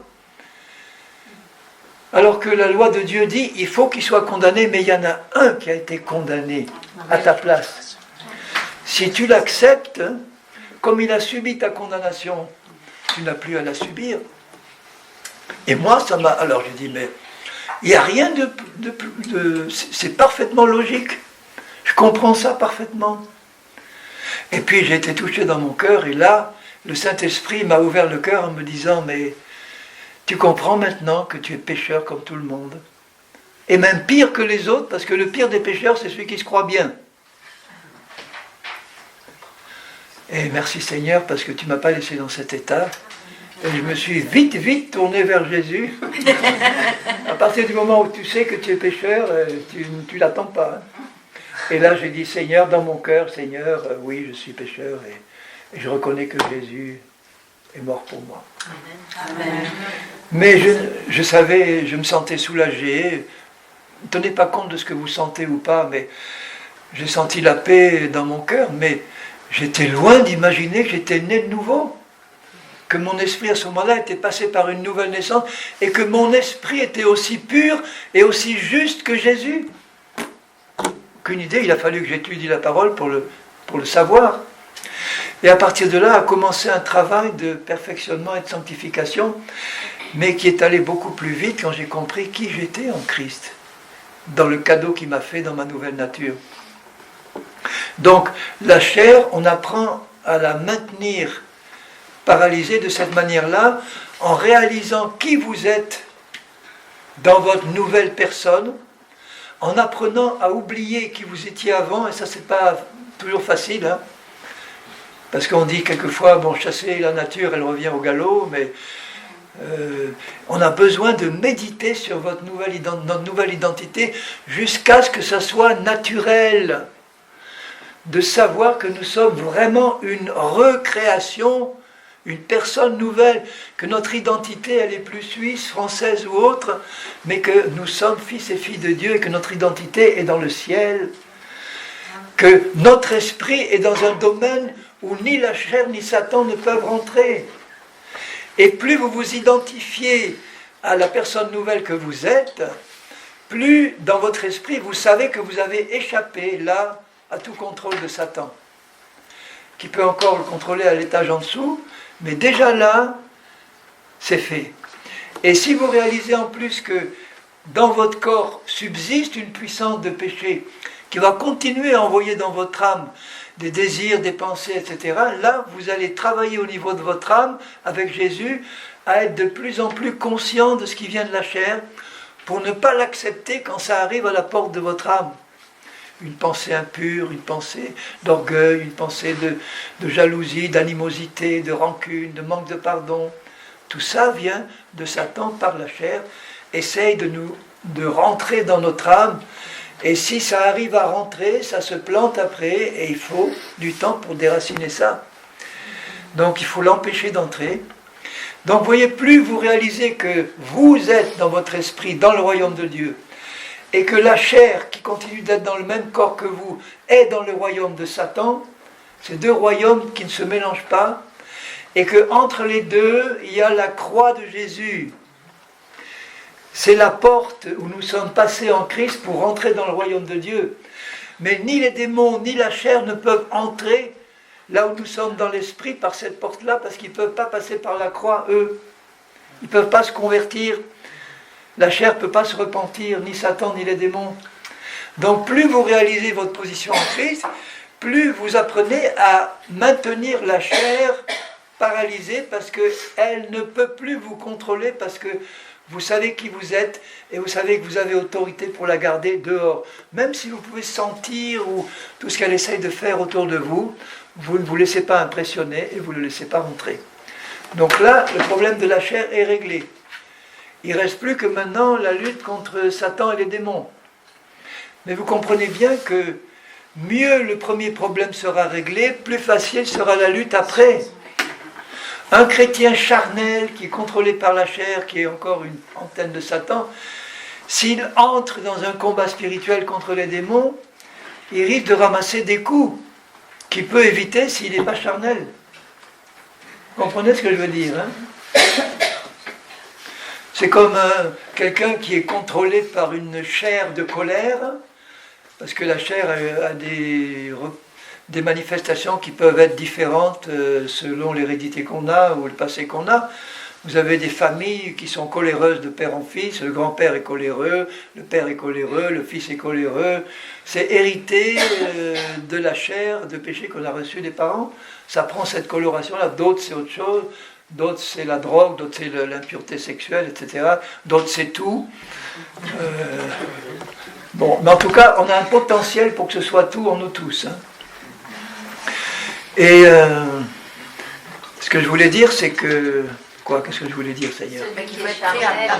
Alors que la loi de Dieu dit, il faut qu'il soit condamné, mais il y en a un qui a été condamné à ta place. Si tu l'acceptes, comme il a subi ta condamnation, tu n'as plus à la subir. Et moi, ça m'a... Alors j'ai dit, mais il n'y a rien c'est parfaitement logique. Je comprends ça parfaitement. Et puis j'ai été touché dans mon cœur, et là, le Saint-Esprit m'a ouvert le cœur en me disant, mais... Tu comprends maintenant que tu es pécheur comme tout le monde. Et même pire que les autres, parce que le pire des pécheurs, c'est celui qui se croit bien. Et merci Seigneur, parce que tu ne m'as pas laissé dans cet état. Et je me suis vite tourné vers Jésus. À partir du moment où tu sais que tu es pécheur, tu ne l'attends pas. Et là, j'ai dit, Seigneur, dans mon cœur, Seigneur, oui, je suis pécheur, et je reconnais que Jésus est mort pour moi. Amen. Mais je savais, je me sentais soulagé. Ne tenez pas compte de ce que vous sentez ou pas, mais j'ai senti la paix dans mon cœur, mais j'étais loin d'imaginer que j'étais né de nouveau. Que mon esprit à ce moment-là était passé par une nouvelle naissance, et que mon esprit était aussi pur et aussi juste que Jésus. Aucune idée, il a fallu que j'étudie la parole pour le savoir. Et à partir de là a commencé un travail de perfectionnement et de sanctification, mais qui est allé beaucoup plus vite quand j'ai compris qui j'étais en Christ, dans le cadeau qu'il m'a fait dans ma nouvelle nature. Donc, la chair, on apprend à la maintenir paralysée de cette manière-là, en réalisant qui vous êtes dans votre nouvelle personne, en apprenant à oublier qui vous étiez avant, et ça c'est pas toujours facile, hein. Parce qu'on dit quelquefois, bon, chasser la nature, elle revient au galop, mais on a besoin de méditer sur notre nouvelle identité jusqu'à ce que ça soit naturel, de savoir que nous sommes vraiment une recréation, une personne nouvelle, que notre identité, elle est plus suisse, française ou autre, mais que nous sommes fils et filles de Dieu et que notre identité est dans le ciel, que notre esprit est dans un domaine où ni la chair ni Satan ne peuvent rentrer. Et plus vous vous identifiez à la personne nouvelle que vous êtes, plus dans votre esprit vous savez que vous avez échappé là à tout contrôle de Satan, qui peut encore le contrôler à l'étage en dessous, mais déjà là, c'est fait. Et si vous réalisez en plus que dans votre corps subsiste une puissance de péché qui va continuer à envoyer dans votre âme des désirs, des pensées, etc., là, vous allez travailler au niveau de votre âme, avec Jésus, à être de plus en plus conscient de ce qui vient de la chair, pour ne pas l'accepter quand ça arrive à la porte de votre âme. Une pensée impure, une pensée d'orgueil, une pensée de jalousie, d'animosité, de rancune, de manque de pardon. Tout ça vient de Satan par la chair, essaye de rentrer dans notre âme, et si ça arrive à rentrer, ça se plante après, et il faut du temps pour déraciner ça. Donc il faut l'empêcher d'entrer. Donc vous voyez, plus vous réalisez que vous êtes dans votre esprit, dans le royaume de Dieu, et que la chair, qui continue d'être dans le même corps que vous, est dans le royaume de Satan, ces deux royaumes qui ne se mélangent pas, et qu'entre les deux, il y a la croix de Jésus. C'est la porte où nous sommes passés en Christ pour rentrer dans le royaume de Dieu. Mais ni les démons, ni la chair ne peuvent entrer là où nous sommes dans l'esprit par cette porte-là, parce qu'ils ne peuvent pas passer par la croix, eux. Ils ne peuvent pas se convertir. La chair ne peut pas se repentir, ni Satan, ni les démons. Donc plus vous réalisez votre position en Christ, plus vous apprenez à maintenir la chair paralysée, parce qu'elle ne peut plus vous contrôler, parce que vous savez qui vous êtes, et vous savez que vous avez autorité pour la garder dehors. Même si vous pouvez sentir ou tout ce qu'elle essaye de faire autour de vous, vous ne vous laissez pas impressionner et vous ne le laissez pas rentrer. Donc là, le problème de la chair est réglé. Il ne reste plus que maintenant la lutte contre Satan et les démons. Mais vous comprenez bien que mieux le premier problème sera réglé, plus facile sera la lutte après. Un chrétien charnel qui est contrôlé par la chair, qui est encore une antenne de Satan, s'il entre dans un combat spirituel contre les démons, il risque de ramasser des coups qu'il peut éviter s'il n'est pas charnel. Vous comprenez ce que je veux dire, hein? C'est comme quelqu'un qui est contrôlé par une chair de colère, parce que la chair a des manifestations qui peuvent être différentes selon l'hérédité qu'on a ou le passé qu'on a. Vous avez des familles qui sont coléreuses de père en fils, le grand-père est coléreux, le père est coléreux, le fils est coléreux. C'est hérité de la chair, de péché qu'on a reçu des parents. Ça prend cette coloration-là. D'autres, c'est autre chose. D'autres, c'est la drogue, d'autres, c'est l'impureté sexuelle, etc. D'autres, c'est tout. Bon, mais en tout cas, on a un potentiel pour que ce soit tout en nous tous. Hein. Et ce que je voulais dire, c'est que... Quoi? Qu'est-ce que je voulais dire, Seigneur? Celui qui est charnel,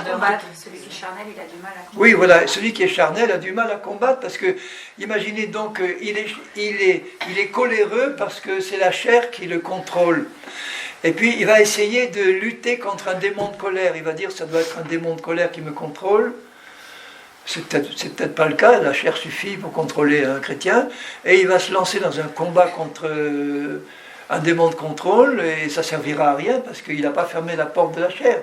celui qui est charnel, il a du mal à combattre. Oui, voilà, celui qui est charnel a du mal à combattre, parce que, imaginez donc, il est coléreux parce que c'est la chair qui le contrôle. Et puis, il va essayer de lutter contre un démon de colère. Il va dire, ça doit être un démon de colère qui me contrôle. C'est peut-être pas le cas, la chair suffit pour contrôler un chrétien. Et il va se lancer dans un combat contre un démon de contrôle, et ça ne servira à rien, parce qu'il n'a pas fermé la porte de la chair.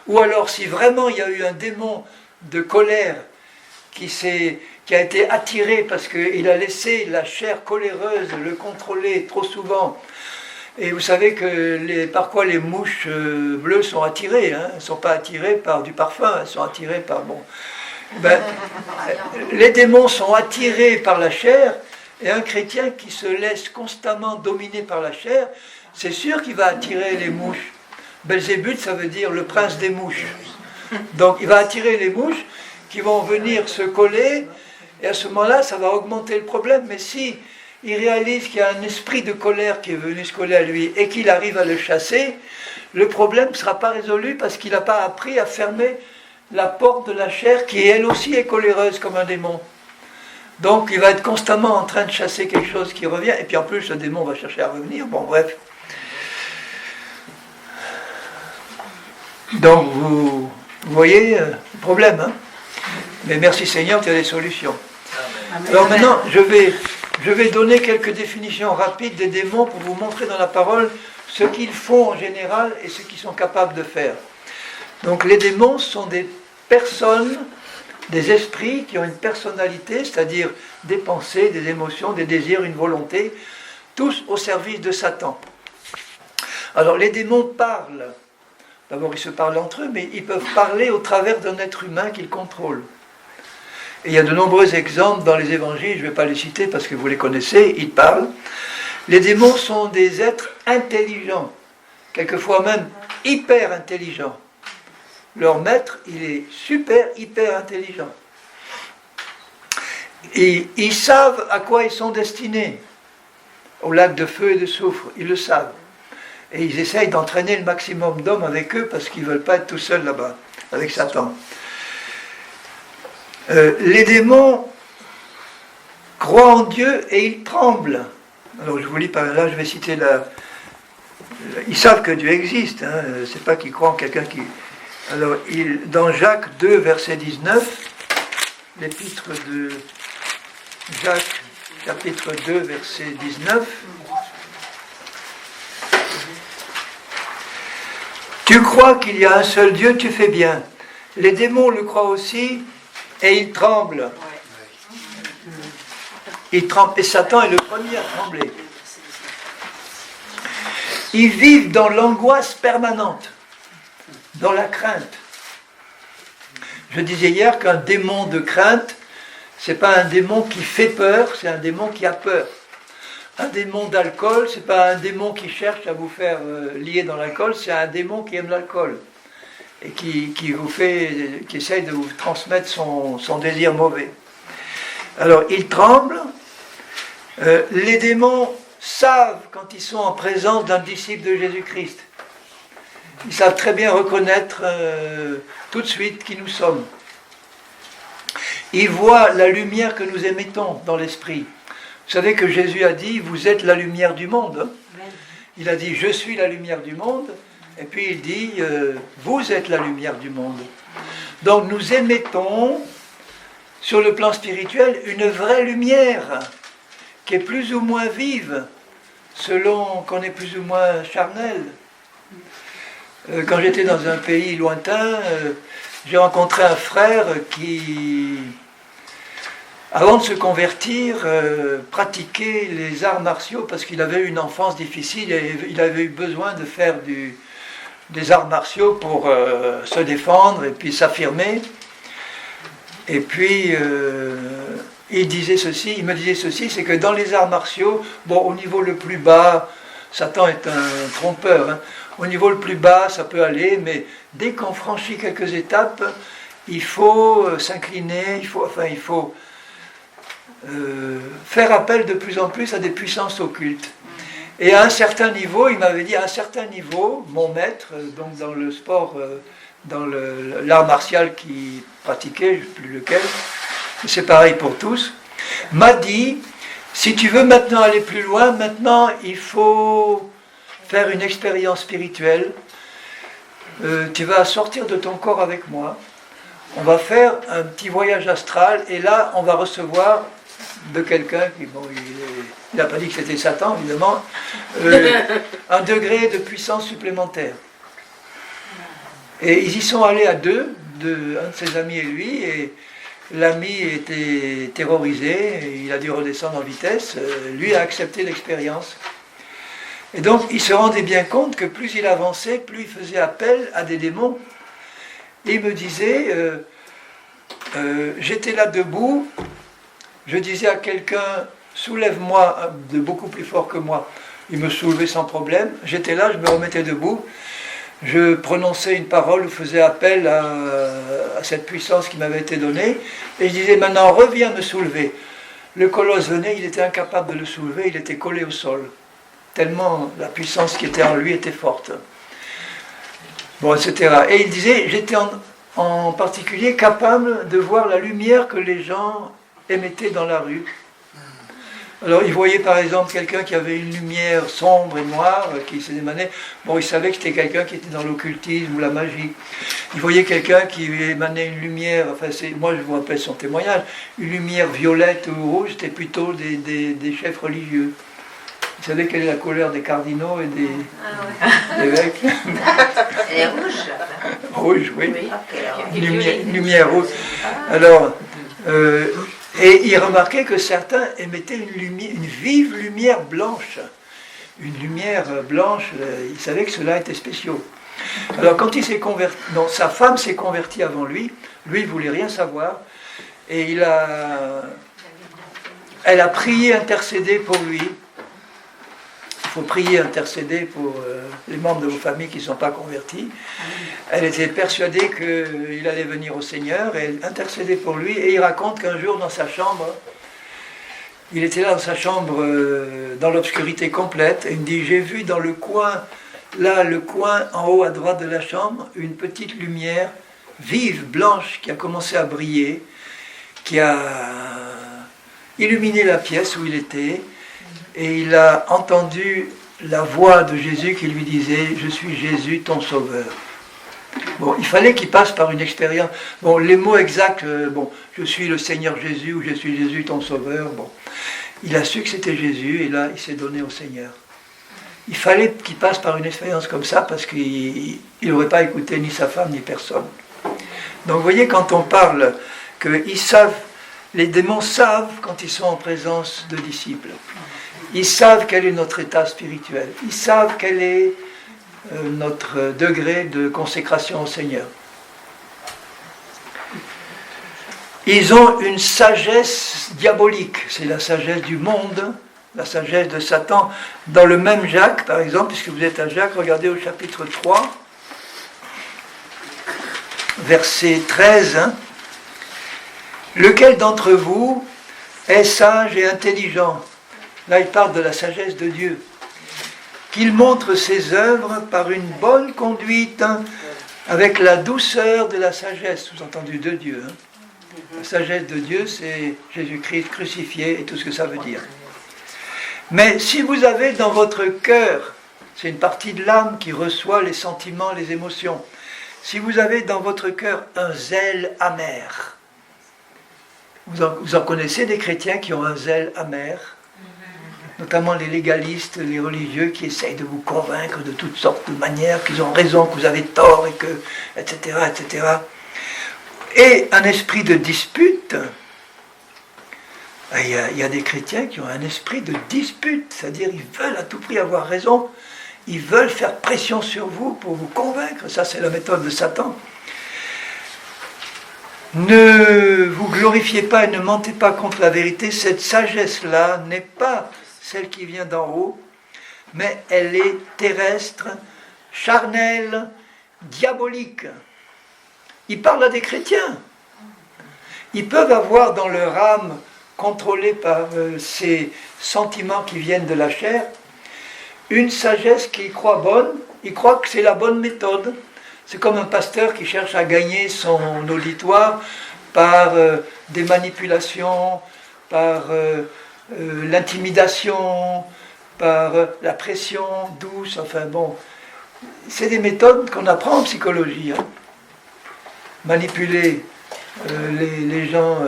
Ou alors, si vraiment il y a eu un démon de colère qui a été attiré parce qu'il a laissé la chair coléreuse le contrôler trop souvent. Et vous savez par quoi les mouches bleues sont attirées, hein? Elles ne sont pas attirées par du parfum, elles sont attirées par... Bon, les démons sont attirés par la chair, et un chrétien qui se laisse constamment dominer par la chair, c'est sûr qu'il va attirer les mouches. Belzébuth, ça veut dire le prince des mouches. Donc il va attirer les mouches qui vont venir se coller, et à ce moment-là, ça va augmenter le problème. Mais si il réalise qu'il y a un esprit de colère qui est venu se coller à lui, et qu'il arrive à le chasser, le problème ne sera pas résolu, parce qu'il n'a pas appris à fermer la porte de la chair, qui elle aussi est coléreuse comme un démon. Donc il va être constamment en train de chasser quelque chose qui revient, et puis en plus le démon va chercher à revenir. Bon, bref. Donc vous voyez le problème, hein? Mais merci Seigneur, tu as des solutions. Amen. Alors maintenant, je vais donner quelques définitions rapides des démons pour vous montrer dans la parole ce qu'ils font en général et ce qu'ils sont capables de faire. Donc les démons sont des personnes, des esprits qui ont une personnalité, c'est-à-dire des pensées, des émotions, des désirs, une volonté, tous au service de Satan. Alors les démons parlent D'abord, ils se parlent entre eux, mais ils peuvent parler au travers d'un être humain qu'ils contrôlent. Et il y a de nombreux exemples dans les évangiles, je ne vais pas les citer parce que vous les connaissez, ils parlent. Les démons sont des êtres intelligents, quelquefois même hyper intelligents. Leur maître, il est super, hyper intelligent. Et ils savent à quoi ils sont destinés. Au lac de feu et de soufre, ils le savent. Et ils essayent d'entraîner le maximum d'hommes avec eux parce qu'ils ne veulent pas être tout seuls là-bas, avec Satan. Les démons croient en Dieu et ils tremblent. Alors je vous lis par là, je vais citer ils savent que Dieu existe, hein, c'est pas qu'ils croient en quelqu'un qui... Alors, dans Jacques 2, verset 19, l'épître de Jacques, chapitre 2, verset 19, tu crois qu'il y a un seul Dieu, tu fais bien. Les démons le croient aussi et ils tremblent. Ils tremblent, et Satan est le premier à trembler. Ils vivent dans l'angoisse permanente, dans la crainte. Je disais hier qu'un démon de crainte, c'est pas un démon qui fait peur, c'est un démon qui a peur. Un démon d'alcool, c'est pas un démon qui cherche à vous faire lier dans l'alcool, c'est un démon qui aime l'alcool et qui essaye de vous transmettre son désir mauvais. Alors, ils tremblent. Les démons savent quand ils sont en présence d'un disciple de Jésus-Christ. Ils savent très bien reconnaître tout de suite qui nous sommes. Ils voient la lumière que nous émettons dans l'esprit. Vous savez que Jésus a dit, vous êtes la lumière du monde. Il a dit, je suis la lumière du monde. Et puis il dit, vous êtes la lumière du monde. Donc nous émettons, sur le plan spirituel, une vraie lumière qui est plus ou moins vive, selon qu'on est plus ou moins charnel. Quand j'étais dans un pays lointain, j'ai rencontré un frère qui, avant de se convertir, pratiquait les arts martiaux parce qu'il avait eu une enfance difficile et il avait eu besoin de faire des arts martiaux pour se défendre et puis s'affirmer. Et puis, il me disait ceci, c'est que dans les arts martiaux, bon, au niveau le plus bas, Satan est un trompeur, hein. Au niveau le plus bas, ça peut aller, mais dès qu'on franchit quelques étapes, il faut s'incliner, il faut faire appel de plus en plus à des puissances occultes. Et à un certain niveau, il m'avait dit, à un certain niveau, mon maître, donc dans le sport, dans l'art martial qu'il pratiquait, je ne sais plus lequel, c'est pareil pour tous, m'a dit, si tu veux maintenant aller plus loin, maintenant il faut faire une expérience spirituelle, tu vas sortir de ton corps avec moi, on va faire un petit voyage astral, et là on va recevoir de quelqu'un qui, bon, il n'a pas dit que c'était Satan évidemment, un degré de puissance supplémentaire. Et ils y sont allés à deux, un de ses amis et lui, et l'ami était terrorisé, il a dû redescendre en vitesse, lui a accepté l'expérience. Et donc il se rendait bien compte que plus il avançait, plus il faisait appel à des démons. Et il me disait, j'étais là debout, je disais à quelqu'un, soulève-moi de beaucoup plus fort que moi. Il me soulevait sans problème, j'étais là, je me remettais debout, je prononçais une parole, je faisais appel à cette puissance qui m'avait été donnée, et je disais, maintenant reviens me soulever. Le colosse venait, il était incapable de le soulever, il était collé au sol, tellement la puissance qui était en lui était forte. Bon, etc. Et il disait, j'étais en particulier capable de voir la lumière que les gens émettaient dans la rue. Alors il voyait par exemple quelqu'un qui avait une lumière sombre et noire qui s'émanait. Bon, il savait que c'était quelqu'un qui était dans l'occultisme ou la magie. Il voyait quelqu'un qui émanait une lumière, enfin moi je vous rappelle son témoignage, une lumière violette ou rouge, c'était plutôt des chefs religieux. Vous savez quelle est la couleur des cardinaux et des évêques? Elle est rouge. Rouge, oui. Okay, lumière rouge. Alors, et il remarquait que certains émettaient une vive lumière blanche. Une lumière blanche, il savait que ceux-là étaient spéciaux. Alors quand il s'est converti, non, sa femme s'est convertie avant lui, lui il voulait rien savoir, et elle a prié, intercédé pour lui. Il faut prier, intercéder pour les membres de vos familles qui ne sont pas convertis. Elle était persuadée qu'il allait venir au Seigneur, et elle intercédait pour lui, et il raconte qu'un jour dans sa chambre, il était là dans sa chambre, dans l'obscurité complète, et il me dit, j'ai vu dans le coin, là, le coin en haut à droite de la chambre, une petite lumière vive, blanche, qui a commencé à briller, qui a illuminé la pièce où il était, et il a entendu la voix de Jésus qui lui disait « Je suis Jésus, ton sauveur ». Bon, il fallait qu'il passe par une expérience. Bon, les mots exacts, je suis le Seigneur Jésus ou je suis Jésus, ton sauveur. Bon, il a su que c'était Jésus et là, il s'est donné au Seigneur. Il fallait qu'il passe par une expérience comme ça parce qu'il n'aurait pas écouté ni sa femme ni personne. Donc, vous voyez, quand on parle qu'ils savent, les démons savent quand ils sont en présence de disciples. Ils savent quel est notre état spirituel. Ils savent quel est notre degré de consécration au Seigneur. Ils ont une sagesse diabolique. C'est la sagesse du monde, la sagesse de Satan. Dans le même Jacques, par exemple, puisque vous êtes à Jacques, regardez au chapitre 3, verset 13. Lequel d'entre vous est sage et intelligent? Là, il parle de la sagesse de Dieu. Qu'il montre ses œuvres par une bonne conduite, avec la douceur de la sagesse, sous-entendu de Dieu. La sagesse de Dieu, c'est Jésus-Christ crucifié et tout ce que ça veut dire. Mais si vous avez dans votre cœur, c'est une partie de l'âme qui reçoit les sentiments, les émotions, si vous avez dans votre cœur un zèle amer, vous en connaissez des chrétiens qui ont un zèle amer, notamment les légalistes, les religieux qui essayent de vous convaincre de toutes sortes de manières, qu'ils ont raison, que vous avez tort, et que, etc., etc. Et un esprit de dispute. Il y a des chrétiens qui ont un esprit de dispute, c'est-à-dire ils veulent à tout prix avoir raison, ils veulent faire pression sur vous pour vous convaincre, ça c'est la méthode de Satan. Ne vous glorifiez pas et ne mentez pas contre la vérité, cette sagesse-là n'est pas celle qui vient d'en haut, mais elle est terrestre, charnelle, diabolique. Il parle à des chrétiens. Ils peuvent avoir dans leur âme, contrôlée par ces sentiments qui viennent de la chair, une sagesse qu'ils croient bonne, ils croient que c'est la bonne méthode. C'est comme un pasteur qui cherche à gagner son auditoire par des manipulations, par l'intimidation, par la pression douce, enfin bon. C'est des méthodes qu'on apprend en psychologie. Manipuler les gens.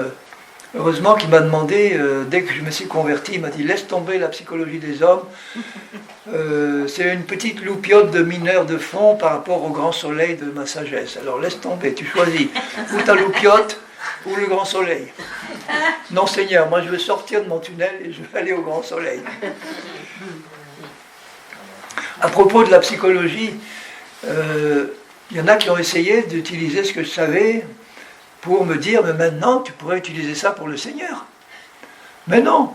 Heureusement qu'il m'a demandé, dès que je me suis converti, il m'a dit « Laisse tomber la psychologie des hommes. C'est une petite loupiote de mineur de fond par rapport au grand soleil de ma sagesse. Alors laisse tomber, tu choisis. Ou ta loupiote, ou le grand soleil. Non Seigneur, moi je veux sortir de mon tunnel et je veux aller au grand soleil. » À propos de la psychologie, il y en a qui ont essayé d'utiliser ce que je savais pour me dire, mais maintenant, tu pourrais utiliser ça pour le Seigneur. Mais non.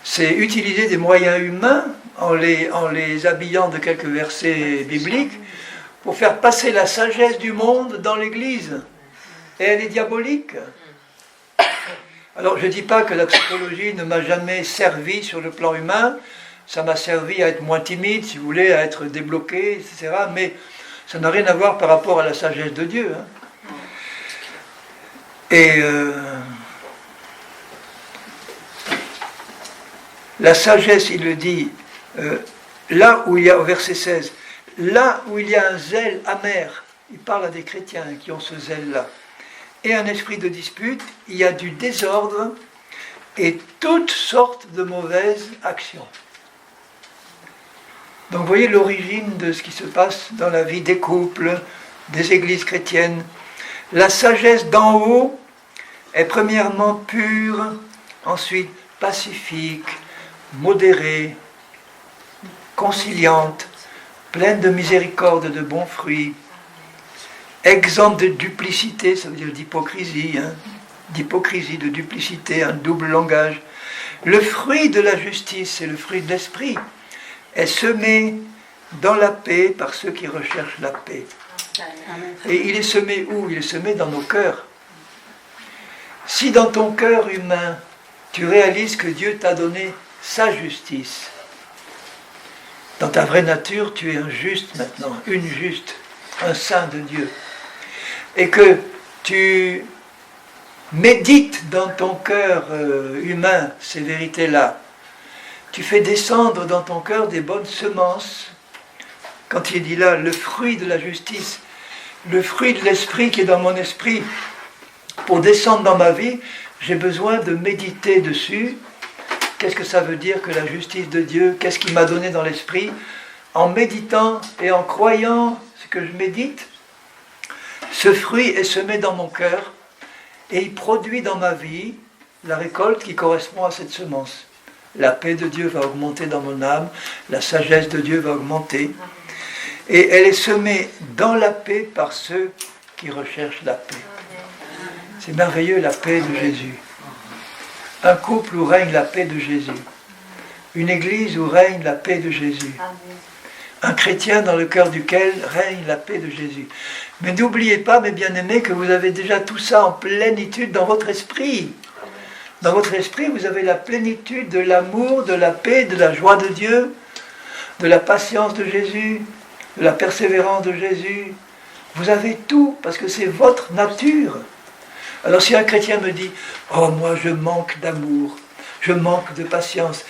C'est utiliser des moyens humains en les habillant de quelques versets bibliques pour faire passer la sagesse du monde dans l'Église. Et elle est diabolique. Alors, je ne dis pas que la psychologie ne m'a jamais servi sur le plan humain. Ça m'a servi à être moins timide, si vous voulez, à être débloqué, etc. Mais ça n'a rien à voir par rapport à la sagesse de Dieu. Et la sagesse, il le dit, là où il y a, au verset 16, là où il y a un zèle amer, il parle à des chrétiens qui ont ce zèle-là, et un esprit de dispute, il y a du désordre et toutes sortes de mauvaises actions. Donc vous voyez l'origine de ce qui se passe dans la vie des couples, des églises chrétiennes. La sagesse d'en haut est premièrement pure, ensuite pacifique, modérée, conciliante, pleine de miséricorde, de bons fruits, exempte de duplicité, ça veut dire d'hypocrisie, d'hypocrisie, de duplicité, un double langage. Le fruit de la justice, c'est le fruit de l'esprit, est semé dans la paix par ceux qui recherchent la paix. Et il est semé où? Il est semé dans nos cœurs. Si dans ton cœur humain, tu réalises que Dieu t'a donné sa justice, dans ta vraie nature, tu es un juste maintenant, une juste, un saint de Dieu, et que tu médites dans ton cœur humain ces vérités-là, tu fais descendre dans ton cœur des bonnes semences. Quand il dit là, le fruit de la justice, le fruit de l'esprit qui est dans mon esprit, pour descendre dans ma vie, j'ai besoin de méditer dessus. Qu'est-ce que ça veut dire que la justice de Dieu? Qu'est-ce qu'il m'a donné dans l'esprit? En méditant et en croyant ce que je médite, ce fruit est semé dans mon cœur et il produit dans ma vie la récolte qui correspond à cette semence. La paix de Dieu va augmenter dans mon âme, la sagesse de Dieu va augmenter. Et elle est semée dans la paix par ceux qui recherchent la paix. C'est merveilleux, la paix de Jésus. Un couple où règne la paix de Jésus. Une église où règne la paix de Jésus. Un chrétien dans le cœur duquel règne la paix de Jésus. Mais n'oubliez pas, mes bien-aimés, que vous avez déjà tout ça en plénitude dans votre esprit. Dans votre esprit, vous avez la plénitude de l'amour, de la paix, de la joie de Dieu, de la patience de Jésus, de la persévérance de Jésus. Vous avez tout, parce que c'est votre nature. Alors si un chrétien me dit « Oh, moi je manque d'amour, je manque de patience »,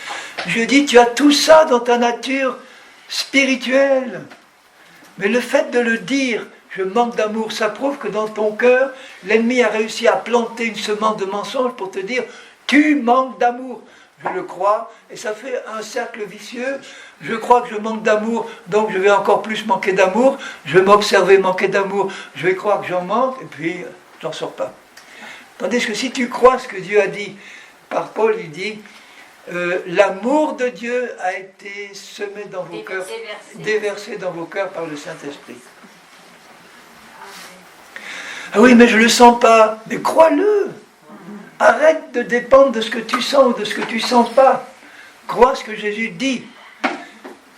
je dis « Tu as tout ça dans ta nature spirituelle. » Mais le fait de le dire « Je manque d'amour », ça prouve que dans ton cœur, l'ennemi a réussi à planter une semence de mensonge pour te dire « Tu manques d'amour ». Je le crois, et ça fait un cercle vicieux. Je crois que je manque d'amour, donc je vais encore plus manquer d'amour. Je vais m'observer manquer d'amour, je vais croire que j'en manque, et puis j'en sors pas. Tandis que si tu crois ce que Dieu a dit, par Paul, il dit l'amour de Dieu a été semé dans vos cœurs, déversé dans vos cœurs par le Saint-Esprit. Ah oui, mais je ne le sens pas. Mais crois-le. Arrête de dépendre de ce que tu sens ou de ce que tu ne sens pas. Crois ce que Jésus dit.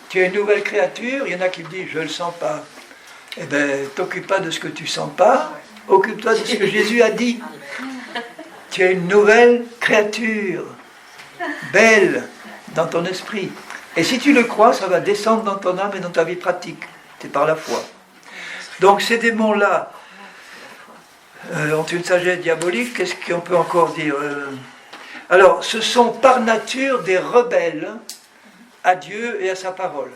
Tu es une nouvelle créature, il y en a qui me disent je ne le sens pas. Eh bien, t'occupe pas de ce que tu ne sens pas, occupe-toi de ce que Jésus a dit. Tu es une nouvelle créature, belle dans ton esprit. Et si tu le crois, ça va descendre dans ton âme et dans ta vie pratique. C'est par la foi. Donc ces démons-là ont une sagesse diabolique. Qu'est-ce qu'on peut encore dire Alors, ce sont par nature des rebelles à Dieu et à sa parole.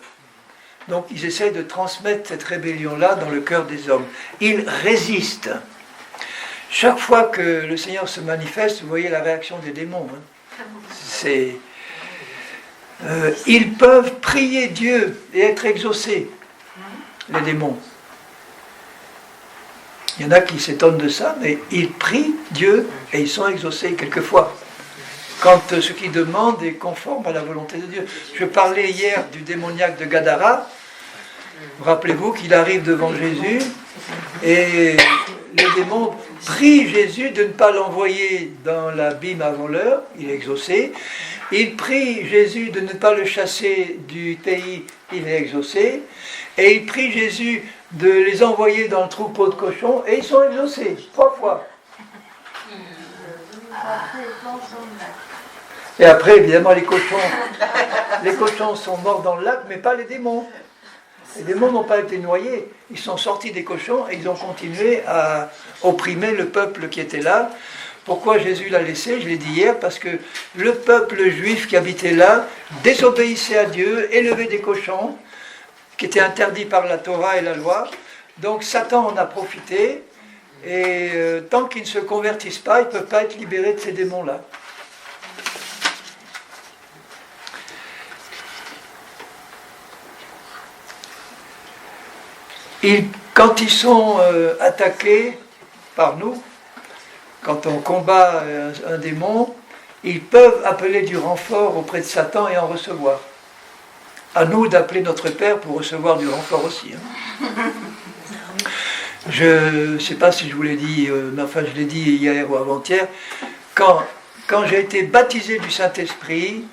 Donc ils essaient de transmettre cette rébellion-là dans le cœur des hommes. Ils résistent. Chaque fois que le Seigneur se manifeste, vous voyez la réaction des démons. Ils peuvent prier Dieu et être exaucés, les démons. Il y en a qui s'étonnent de ça, mais ils prient Dieu et ils sont exaucés quelquefois. Quand ce qu'ils demandent est conforme à la volonté de Dieu. Je parlais hier du démoniaque de Gadara. Rappelez-vous qu'il arrive devant Jésus et le démon prie Jésus de ne pas l'envoyer dans l'abîme avant l'heure, il est exaucé. Il prie Jésus de ne pas le chasser du pays, il est exaucé. Et il prie Jésus de les envoyer dans le troupeau de cochons et ils sont exaucés, 3 fois. Et après, évidemment, les cochons sont morts dans le lac, mais pas les démons. Les démons n'ont pas été noyés. Ils sont sortis des cochons et ils ont continué à opprimer le peuple qui était là. Pourquoi Jésus l'a laissé? Je l'ai dit hier, parce que le peuple juif qui habitait là désobéissait à Dieu, élevait des cochons, qui étaient interdits par la Torah et la loi. Donc Satan en a profité, et tant qu'ils ne se convertissent pas, ils ne peuvent pas être libérés de ces démons-là. Quand ils sont attaqués par nous, quand on combat un démon, ils peuvent appeler du renfort auprès de Satan et en recevoir. à nous d'appeler notre Père pour recevoir du renfort aussi. Hein. Je ne sais pas si je vous l'ai dit, mais enfin je l'ai dit hier ou avant-hier, quand j'ai été baptisé du Saint-Esprit,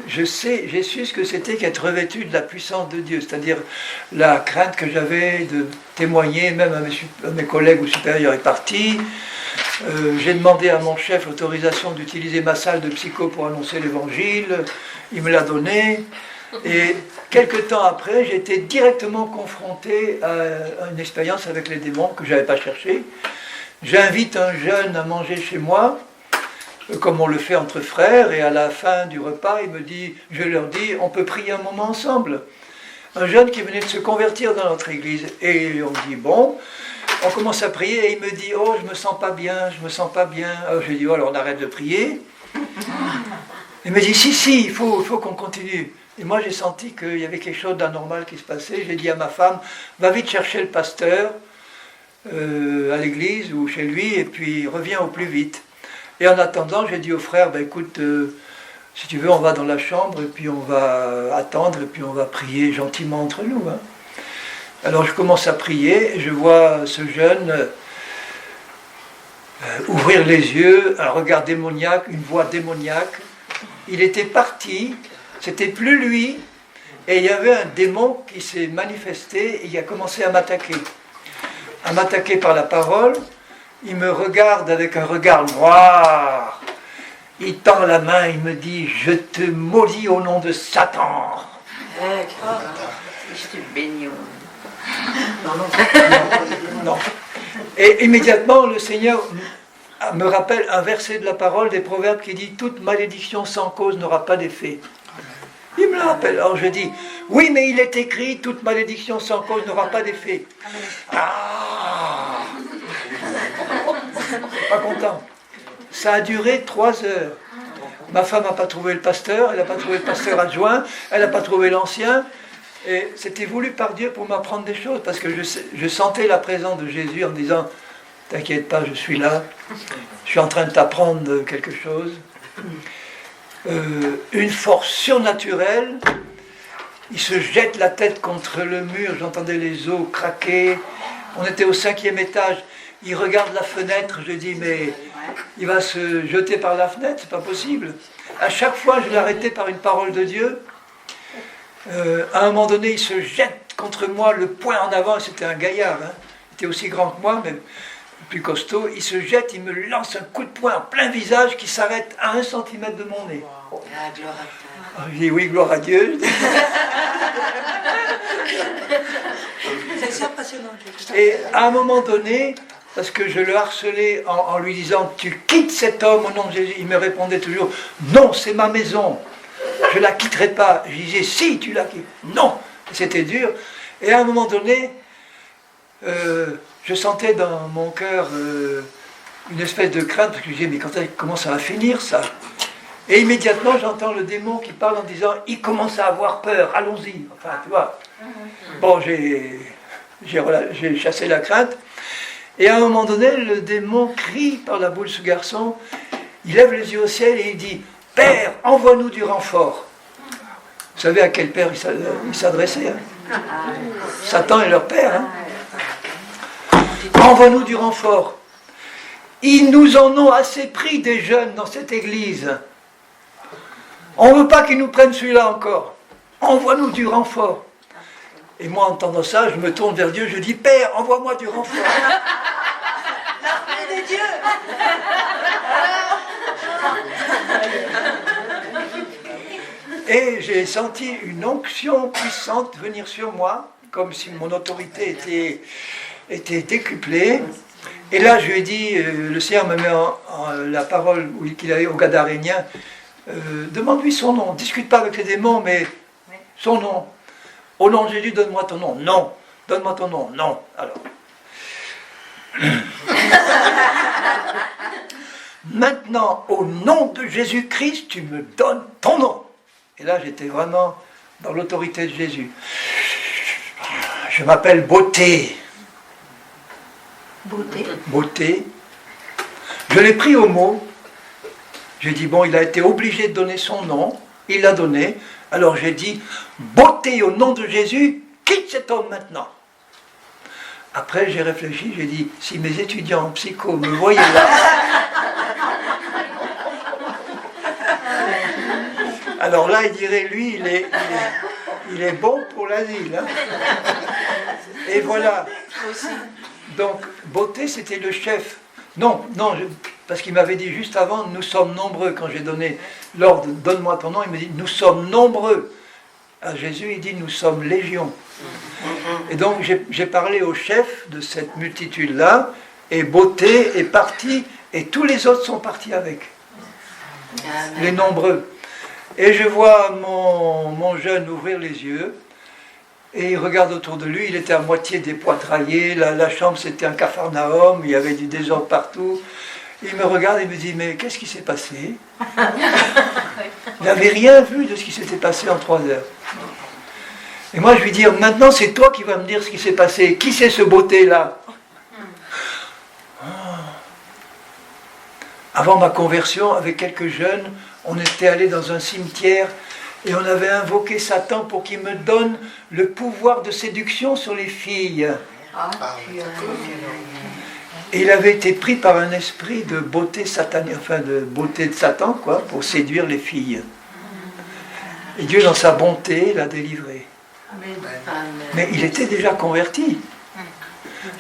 j'ai su ce que c'était qu'être revêtu de la puissance de Dieu, c'est-à-dire la crainte que j'avais de témoigner, même à mes collègues ou supérieurs répartis. J'ai demandé à mon chef l'autorisation d'utiliser ma salle de psycho pour annoncer l'évangile, il me l'a donné, et quelques temps après, j'ai été directement confronté à une expérience avec les démons que je n'avais pas cherché. J'invite un jeune à manger chez moi, comme on le fait entre frères, et à la fin du repas, je leur dis, on peut prier un moment ensemble. Un jeune qui venait de se convertir dans notre église, et on dit, bon, on commence à prier, et il me dit, oh, je me sens pas bien. Alors je dis, oh, alors on arrête de prier. Il me dit, si, il faut qu'on continue. Et moi j'ai senti qu'il y avait quelque chose d'anormal qui se passait. J'ai dit à ma femme, va vite chercher le pasteur à l'église ou chez lui, et puis reviens au plus vite. Et en attendant, j'ai dit au frère, écoute, si tu veux, on va dans la chambre, et puis on va attendre, et puis on va prier gentiment entre nous. Hein. Alors je commence à prier, et je vois ce jeune ouvrir les yeux, un regard démoniaque, une voix démoniaque. Il était parti, c'était plus lui, et il y avait un démon qui s'est manifesté, et il a commencé à m'attaquer par la parole. Il me regarde avec un regard noir. Il tend la main, il me dit, je te maudis au nom de Satan. Je te bénis. Non. Et immédiatement, le Seigneur me rappelle un verset de la parole des Proverbes qui dit, toute malédiction sans cause n'aura pas d'effet. Il me le rappelle. Alors je dis, oui, mais il est écrit, toute malédiction sans cause n'aura pas d'effet. Ah, pas content. Ça a duré 3 heures. Ma femme n'a pas trouvé le pasteur, elle n'a pas trouvé le pasteur adjoint, elle n'a pas trouvé l'ancien. Et c'était voulu par Dieu pour m'apprendre des choses, parce que je sentais la présence de Jésus en disant, t'inquiète pas, je suis là, je suis en train de t'apprendre quelque chose. Une force surnaturelle, il se jette la tête contre le mur, j'entendais les os craquer, on était au 5e étage, il regarde la fenêtre, je dis mais il va se jeter par la fenêtre, c'est pas possible. À chaque fois je l'arrêtais par une parole de Dieu. À un moment donné il se jette contre moi, le poing en avant, c'était un gaillard, hein. Il était aussi grand que moi, mais plus costaud, il se jette, il me lance un coup de poing en plein visage qui s'arrête à 1 centimètre de mon nez. Wow. Ah, gloire à Dieu. Je dis oui, gloire à Dieu. C'est impressionnant. Et à un moment donné, parce que je le harcelais en lui disant « Tu quittes cet homme au nom de Jésus », il me répondait toujours « Non, c'est ma maison, je ne la quitterai pas ». Je disais « Si, tu la quittes ». Non, c'était dur. Et à un moment donné, je sentais dans mon cœur une espèce de crainte, parce que je disais, mais comment ça va finir ça? Et immédiatement, j'entends le démon qui parle en disant, il commence à avoir peur, allons-y. Enfin, tu vois. Bon, j'ai chassé la crainte. Et à un moment donné, le démon crie par la bouche de ce garçon, il lève les yeux au ciel et il dit, Père, envoie-nous du renfort. Vous savez à quel père il s'adressait, hein? Satan est leur père, hein? Envoie-nous du renfort. Ils nous en ont assez pris des jeunes dans cette église. On ne veut pas qu'ils nous prennent celui-là encore. Envoie-nous du renfort. Et moi, en entendant ça, je me tourne vers Dieu, je dis, Père, envoie-moi du renfort. L'armée de Dieu. Et j'ai senti une onction puissante venir sur moi, comme si mon autorité était décuplée. Et là, je lui ai dit, le Seigneur me met la parole qu'il avait au Gadarénien, demande-lui son nom, discute pas avec les démons, mais son nom. Au nom de Jésus, donne-moi ton nom. Non. Donne-moi ton nom. Non. Alors. Maintenant, au nom de Jésus-Christ, tu me donnes ton nom. Et là, j'étais vraiment dans l'autorité de Jésus. Je m'appelle Beauté. Beauté. Je l'ai pris au mot. J'ai dit, bon, il a été obligé de donner son nom. Il l'a donné. Alors j'ai dit, beauté au nom de Jésus, quitte cet homme maintenant. Après j'ai réfléchi, j'ai dit, si mes étudiants en psycho me voyaient là, alors là, il dirait, lui, il est bon pour l'asile. Hein. Et voilà. Donc, beauté, c'était le chef. Non, parce qu'il m'avait dit juste avant, nous sommes nombreux. Quand j'ai donné l'ordre, donne-moi ton nom, il me dit, nous sommes nombreux. À Jésus, il dit, nous sommes légions. Et donc, j'ai parlé au chef de cette multitude-là, et beauté est parti, et tous les autres sont partis avec. Les nombreux. Et je vois mon jeune ouvrir les yeux, et il regarde autour de lui, il était à moitié dépoitraillé, la chambre c'était un capharnaüm, il y avait du désordre partout. Il me regarde et me dit, mais qu'est-ce qui s'est passé? Il n'avait rien vu de ce qui s'était passé en 3 heures. Et moi je lui dis, maintenant c'est toi qui vas me dire ce qui s'est passé, qui c'est ce beauté-là? Avant ma conversion, avec quelques jeunes, on était allés dans un cimetière et on avait invoqué Satan pour qu'il me donne le pouvoir de séduction sur les filles. Et il avait été pris par un esprit de beauté satanique, enfin de beauté de Satan, quoi, pour séduire les filles. Et Dieu, dans sa bonté, l'a délivré. Mais il était déjà converti.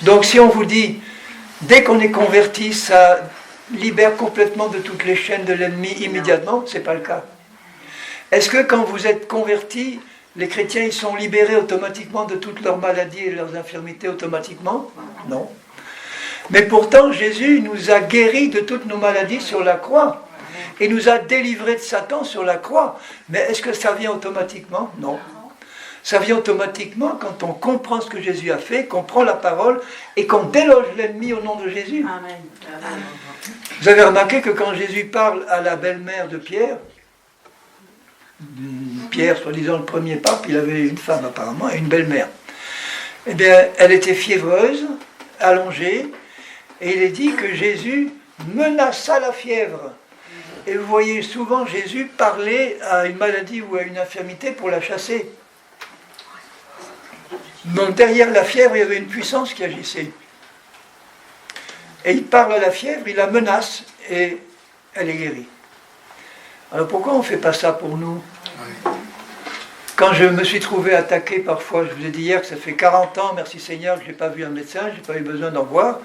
Donc si on vous dit, dès qu'on est converti, ça libère complètement de toutes les chaînes de l'ennemi immédiatement, ce n'est pas le cas. Est-ce que quand vous êtes convertis, les chrétiens ils sont libérés automatiquement de toutes leurs maladies et leurs infirmités automatiquement? Non. Mais pourtant, Jésus nous a guéris de toutes nos maladies sur la croix. Et nous a délivrés de Satan sur la croix. Mais est-ce que ça vient automatiquement? Non. Ça vient automatiquement quand on comprend ce que Jésus a fait, qu'on prend la parole et qu'on déloge l'ennemi au nom de Jésus. Amen. Amen. Vous avez remarqué que quand Jésus parle à la belle-mère de Pierre, Pierre, soi-disant le premier pape, il avait une femme apparemment et une belle-mère. Eh bien, elle était fiévreuse, allongée, et il est dit que Jésus menaça la fièvre. Et vous voyez souvent Jésus parler à une maladie ou à une infirmité pour la chasser. Donc derrière la fièvre, il y avait une puissance qui agissait. Et il parle à la fièvre, il la menace, et elle est guérie. Alors pourquoi on ne fait pas ça pour nous? Quand je me suis trouvé attaqué parfois, je vous ai dit hier que ça fait 40 ans, merci Seigneur, que je n'ai pas vu un médecin, je n'ai pas eu besoin d'en voir.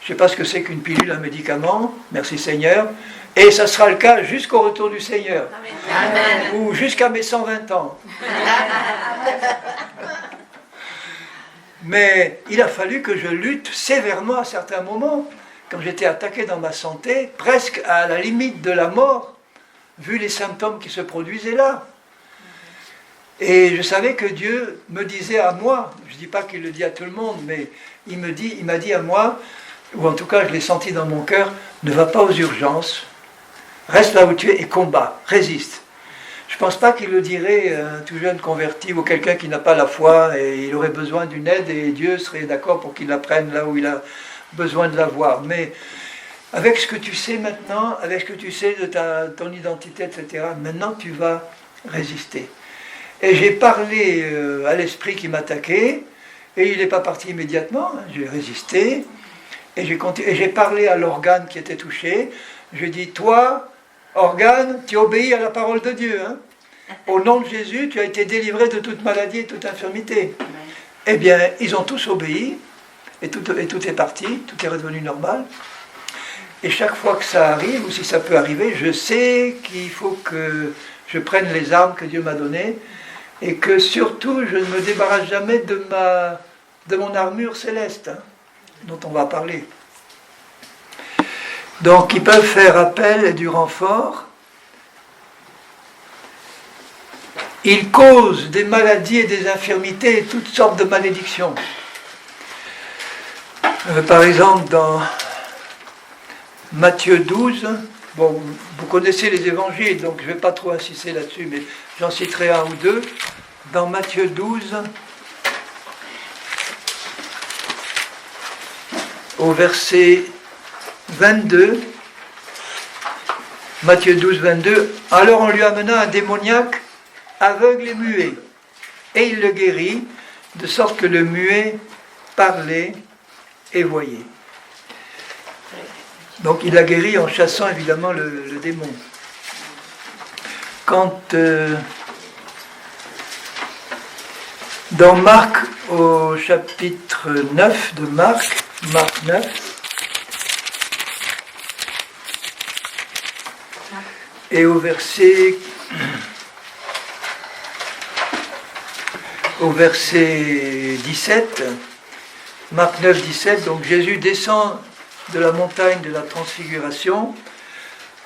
Je ne sais pas ce que c'est qu'une pilule, un médicament, merci Seigneur. Et ça sera le cas jusqu'au retour du Seigneur. Amen. Ou jusqu'à mes 120 ans. Mais il a fallu que je lutte sévèrement à certains moments, quand j'étais attaqué dans ma santé, presque à la limite de la mort, vu les symptômes qui se produisaient là. Et je savais que Dieu me disait à moi, je ne dis pas qu'il le dit à tout le monde, mais il m'a dit à moi, ou en tout cas je l'ai senti dans mon cœur, ne va pas aux urgences, reste là où tu es et combat, résiste. Je ne pense pas qu'il le dirait à un tout jeune converti ou quelqu'un qui n'a pas la foi et il aurait besoin d'une aide et Dieu serait d'accord pour qu'il la prenne là où il a besoin de l'avoir. Mais avec ce que tu sais maintenant, avec ce que tu sais de ton identité, etc., maintenant tu vas résister. Et j'ai parlé à l'esprit qui m'attaquait et il n'est pas parti immédiatement, hein, j'ai résisté et j'ai parlé à l'organe qui était touché. Je dis, toi, organe, tu obéis à la parole de Dieu. Hein. Au nom de Jésus, tu as été délivré de toute maladie et toute infirmité. Eh bien, ils ont tous obéi, et tout est parti, tout est redevenu normal. Et chaque fois que ça arrive, ou si ça peut arriver, je sais qu'il faut que je prenne les armes que Dieu m'a données, et que surtout, je ne me débarrasse jamais de mon armure céleste, hein, dont on va parler. Donc, ils peuvent faire appel et du renfort. Ils causent des maladies et des infirmités et toutes sortes de malédictions. Par exemple, dans Matthieu 12, bon, vous connaissez les évangiles, donc je ne vais pas trop insister là-dessus, mais j'en citerai un ou deux. Dans Matthieu 12, au verset 22, Matthieu 12, 22, alors on lui amena un démoniaque aveugle et muet. Et il le guérit, de sorte que le muet parlait et voyait. Donc il l'a guéri en chassant évidemment le démon. Quand dans Marc, au chapitre 9 de Marc 9, et au verset 17, Marc 9, 17, donc Jésus descend de la montagne de la transfiguration.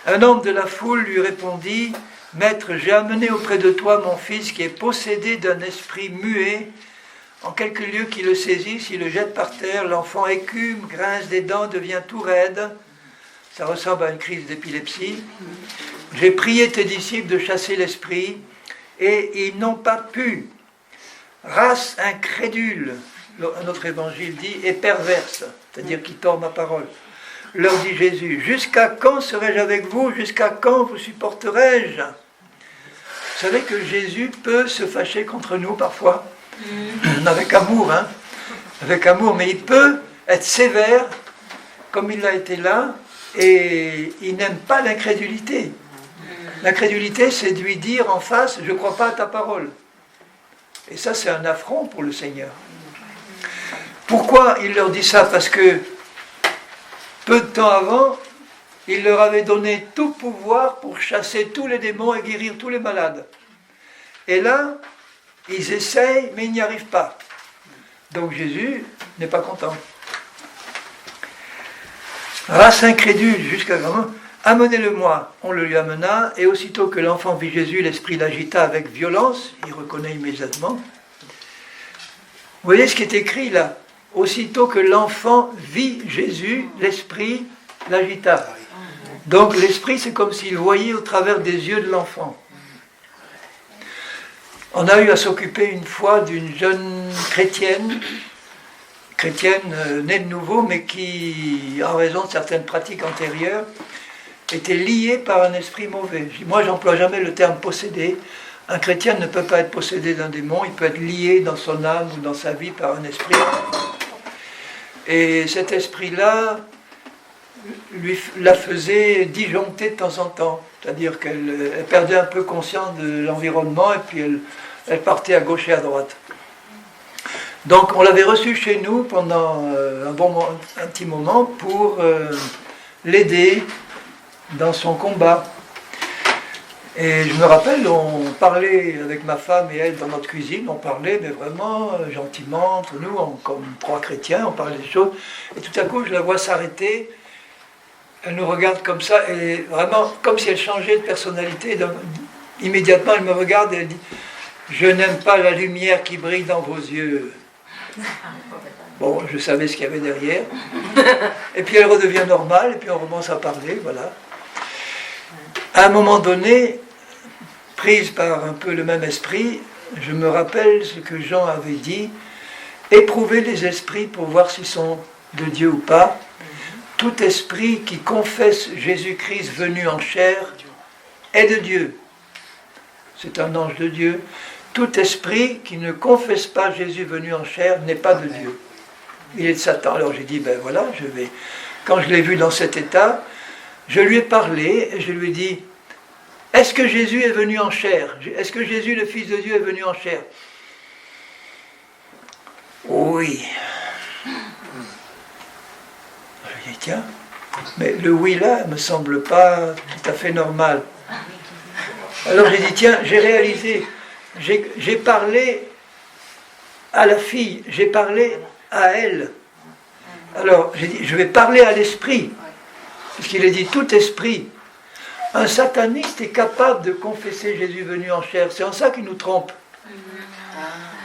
Un homme de la foule lui répondit, « Maître, j'ai amené auprès de toi mon fils qui est possédé d'un esprit muet. En quelques lieux qui le saisissent, il le jette par terre, l'enfant écume, grince des dents, devient tout raide. » Ça ressemble à une crise d'épilepsie. « J'ai prié tes disciples de chasser l'esprit, et ils n'ont pas pu. Race incrédule, un autre évangile dit, et perverse, c'est-à-dire qui tord ma parole. Leur dit Jésus, jusqu'à quand serai-je avec vous? Jusqu'à quand vous supporterai-je? Vous savez que Jésus peut se fâcher contre nous parfois, avec amour, hein, avec amour, mais il peut être sévère, comme il l'a été là, et il n'aime pas l'incrédulité. L'incrédulité, c'est de lui dire en face, je ne crois pas à ta parole. Et ça, c'est un affront pour le Seigneur. Pourquoi il leur dit ça? Parce que peu de temps avant, il leur avait donné tout pouvoir pour chasser tous les démons et guérir tous les malades. Et là, ils essayent, mais ils n'y arrivent pas. Donc Jésus n'est pas content. Race incrédule, jusqu'à vraiment, amenez-le-moi. On le lui amena, et aussitôt que l'enfant vit Jésus, l'esprit l'agita avec violence, il reconnaît immédiatement. Vous voyez ce qui est écrit là? Aussitôt que l'enfant vit Jésus, l'esprit l'agita. Donc l'esprit, c'est comme s'il voyait au travers des yeux de l'enfant. On a eu à s'occuper une fois d'une jeune chrétienne née de nouveau, mais qui, en raison de certaines pratiques antérieures, était liée par un esprit mauvais. Moi, j'emploie jamais le terme possédé. Un chrétien ne peut pas être possédé d'un démon, il peut être lié dans son âme ou dans sa vie par un esprit. Et cet esprit-là la faisait disjoncter de temps en temps. C'est-à-dire qu'elle perdait un peu conscience de l'environnement et puis elle partait à gauche et à droite. Donc on l'avait reçue chez nous pendant un petit moment pour l'aider dans son combat. Et je me rappelle, on parlait avec ma femme et elle dans notre cuisine, on parlait, mais vraiment gentiment, entre nous, comme trois chrétiens, on parlait des choses. Et tout à coup, je la vois s'arrêter, elle nous regarde comme ça, et vraiment, comme si elle changeait de personnalité. Donc, immédiatement, elle me regarde et elle dit, « Je n'aime pas la lumière qui brille dans vos yeux. » Bon, je savais ce qu'il y avait derrière. Et puis elle redevient normale, et puis on commence à parler, voilà. À un moment donné, prise par un peu le même esprit, je me rappelle ce que Jean avait dit, éprouvez les esprits pour voir s'ils sont de Dieu ou pas. Tout esprit qui confesse Jésus-Christ venu en chair est de Dieu. C'est un ange de Dieu. Tout esprit qui ne confesse pas Jésus venu en chair n'est pas de Dieu. Il est de Satan. Alors j'ai dit, ben voilà, je vais. Quand je l'ai vu dans cet état, je lui ai parlé et je lui ai dit, est-ce que Jésus est venu en chair? Est-ce que Jésus, le Fils de Dieu, est venu en chair? Oui. Je lui ai dit, tiens, mais le oui là ne me semble pas tout à fait normal. Alors j'ai dit, tiens, j'ai réalisé, j'ai parlé à la fille, j'ai parlé à elle. Alors j'ai dit, je vais parler à l'esprit, parce qu'il a dit tout esprit. Un sataniste est capable de confesser Jésus venu en chair. C'est en ça qu'il nous trompe.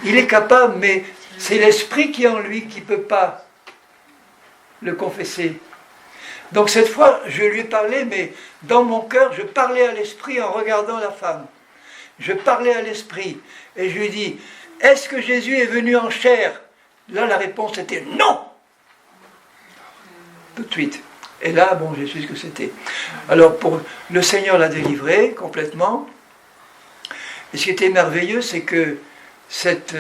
Il est capable, mais c'est l'esprit qui est en lui qui ne peut pas le confesser. Donc cette fois, je lui ai parlé, mais dans mon cœur, je parlais à l'esprit en regardant la femme. Je parlais à l'esprit. Et je lui ai dit, est-ce que Jésus est venu en chair? Là, la réponse était non. Tout de suite. Et là, bon, j'ai su ce que c'était. Alors, le Seigneur l'a délivré complètement. Et ce qui était merveilleux, c'est que cette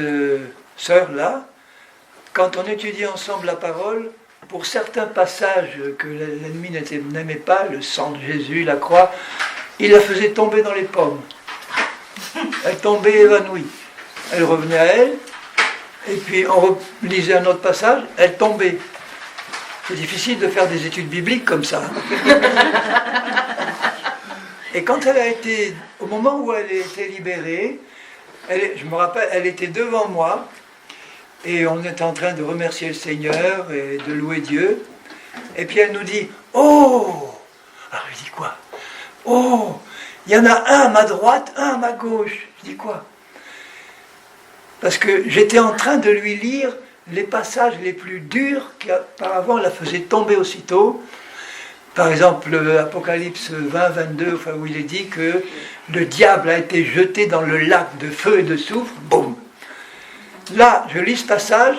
sœur-là, quand on étudiait ensemble la parole, pour certains passages que l'ennemi n'aimait pas, le sang de Jésus, la croix, il la faisait tomber dans les pommes. Elle tombait évanouie. Elle revenait à elle, et puis on lisait un autre passage, elle tombait. C'est difficile de faire des études bibliques comme ça. Et quand elle a été, au moment où elle a été libérée, je me rappelle, elle était devant moi, et on était en train de remercier le Seigneur et de louer Dieu. Et puis elle nous dit, oh! Alors je dis quoi? Oh! Il y en a un à ma droite, un à ma gauche. Je dis quoi? Parce que j'étais en train de lui lire les passages les plus durs qui auparavant la faisaient tomber aussitôt. Par exemple, Apocalypse 20, 22, enfin, où il est dit que le diable a été jeté dans le lac de feu et de soufre. Boum! Là, je lis ce passage,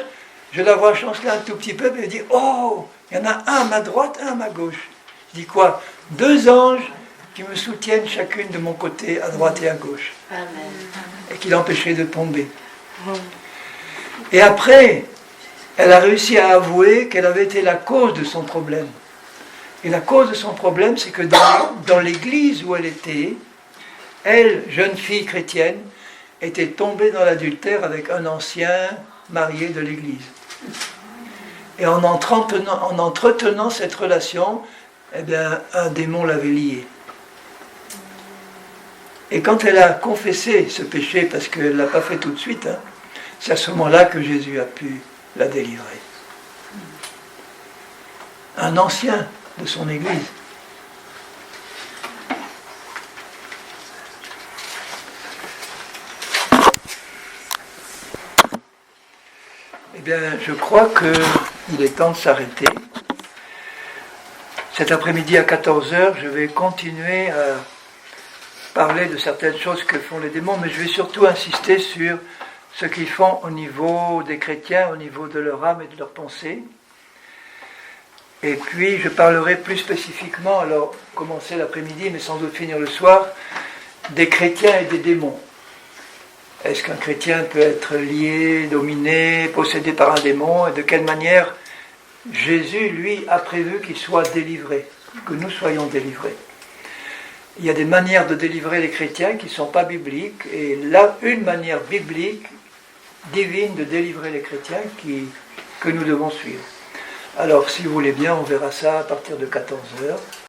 je la vois chanceler un tout petit peu, et je dis, oh, il y en a un à ma droite, un à ma gauche. Je dis quoi? 2 anges qui me soutiennent chacune de mon côté, à droite et à gauche. Amen. Et qui l'empêchaient de tomber. Et après, elle a réussi à avouer qu'elle avait été la cause de son problème. Et la cause de son problème, c'est que dans l'église où elle était, elle, jeune fille chrétienne, était tombée dans l'adultère avec un ancien marié de l'église. Et en entretenant cette relation, eh bien, un démon l'avait liée. Et quand elle a confessé ce péché, parce qu'elle ne l'a pas fait tout de suite, hein, c'est à ce moment-là que Jésus a pu la délivrer. Un ancien de son église. Eh bien, je crois qu'il est temps de s'arrêter. Cet après-midi à 14h, je vais continuer à parler de certaines choses que font les démons, mais je vais surtout insister sur ce qu'ils font au niveau des chrétiens, au niveau de leur âme et de leur pensée. Et puis je parlerai plus spécifiquement, alors commencer l'après-midi, mais sans doute finir le soir, des chrétiens et des démons. Est-ce qu'un chrétien peut être lié, dominé, possédé par un démon, et de quelle manière Jésus, lui, a prévu qu'il soit délivré, que nous soyons délivrés. Il y a des manières de délivrer les chrétiens qui ne sont pas bibliques, et là, une manière biblique, divine, de délivrer les chrétiens que nous devons suivre. Alors, si vous voulez bien, on verra ça à partir de 14h.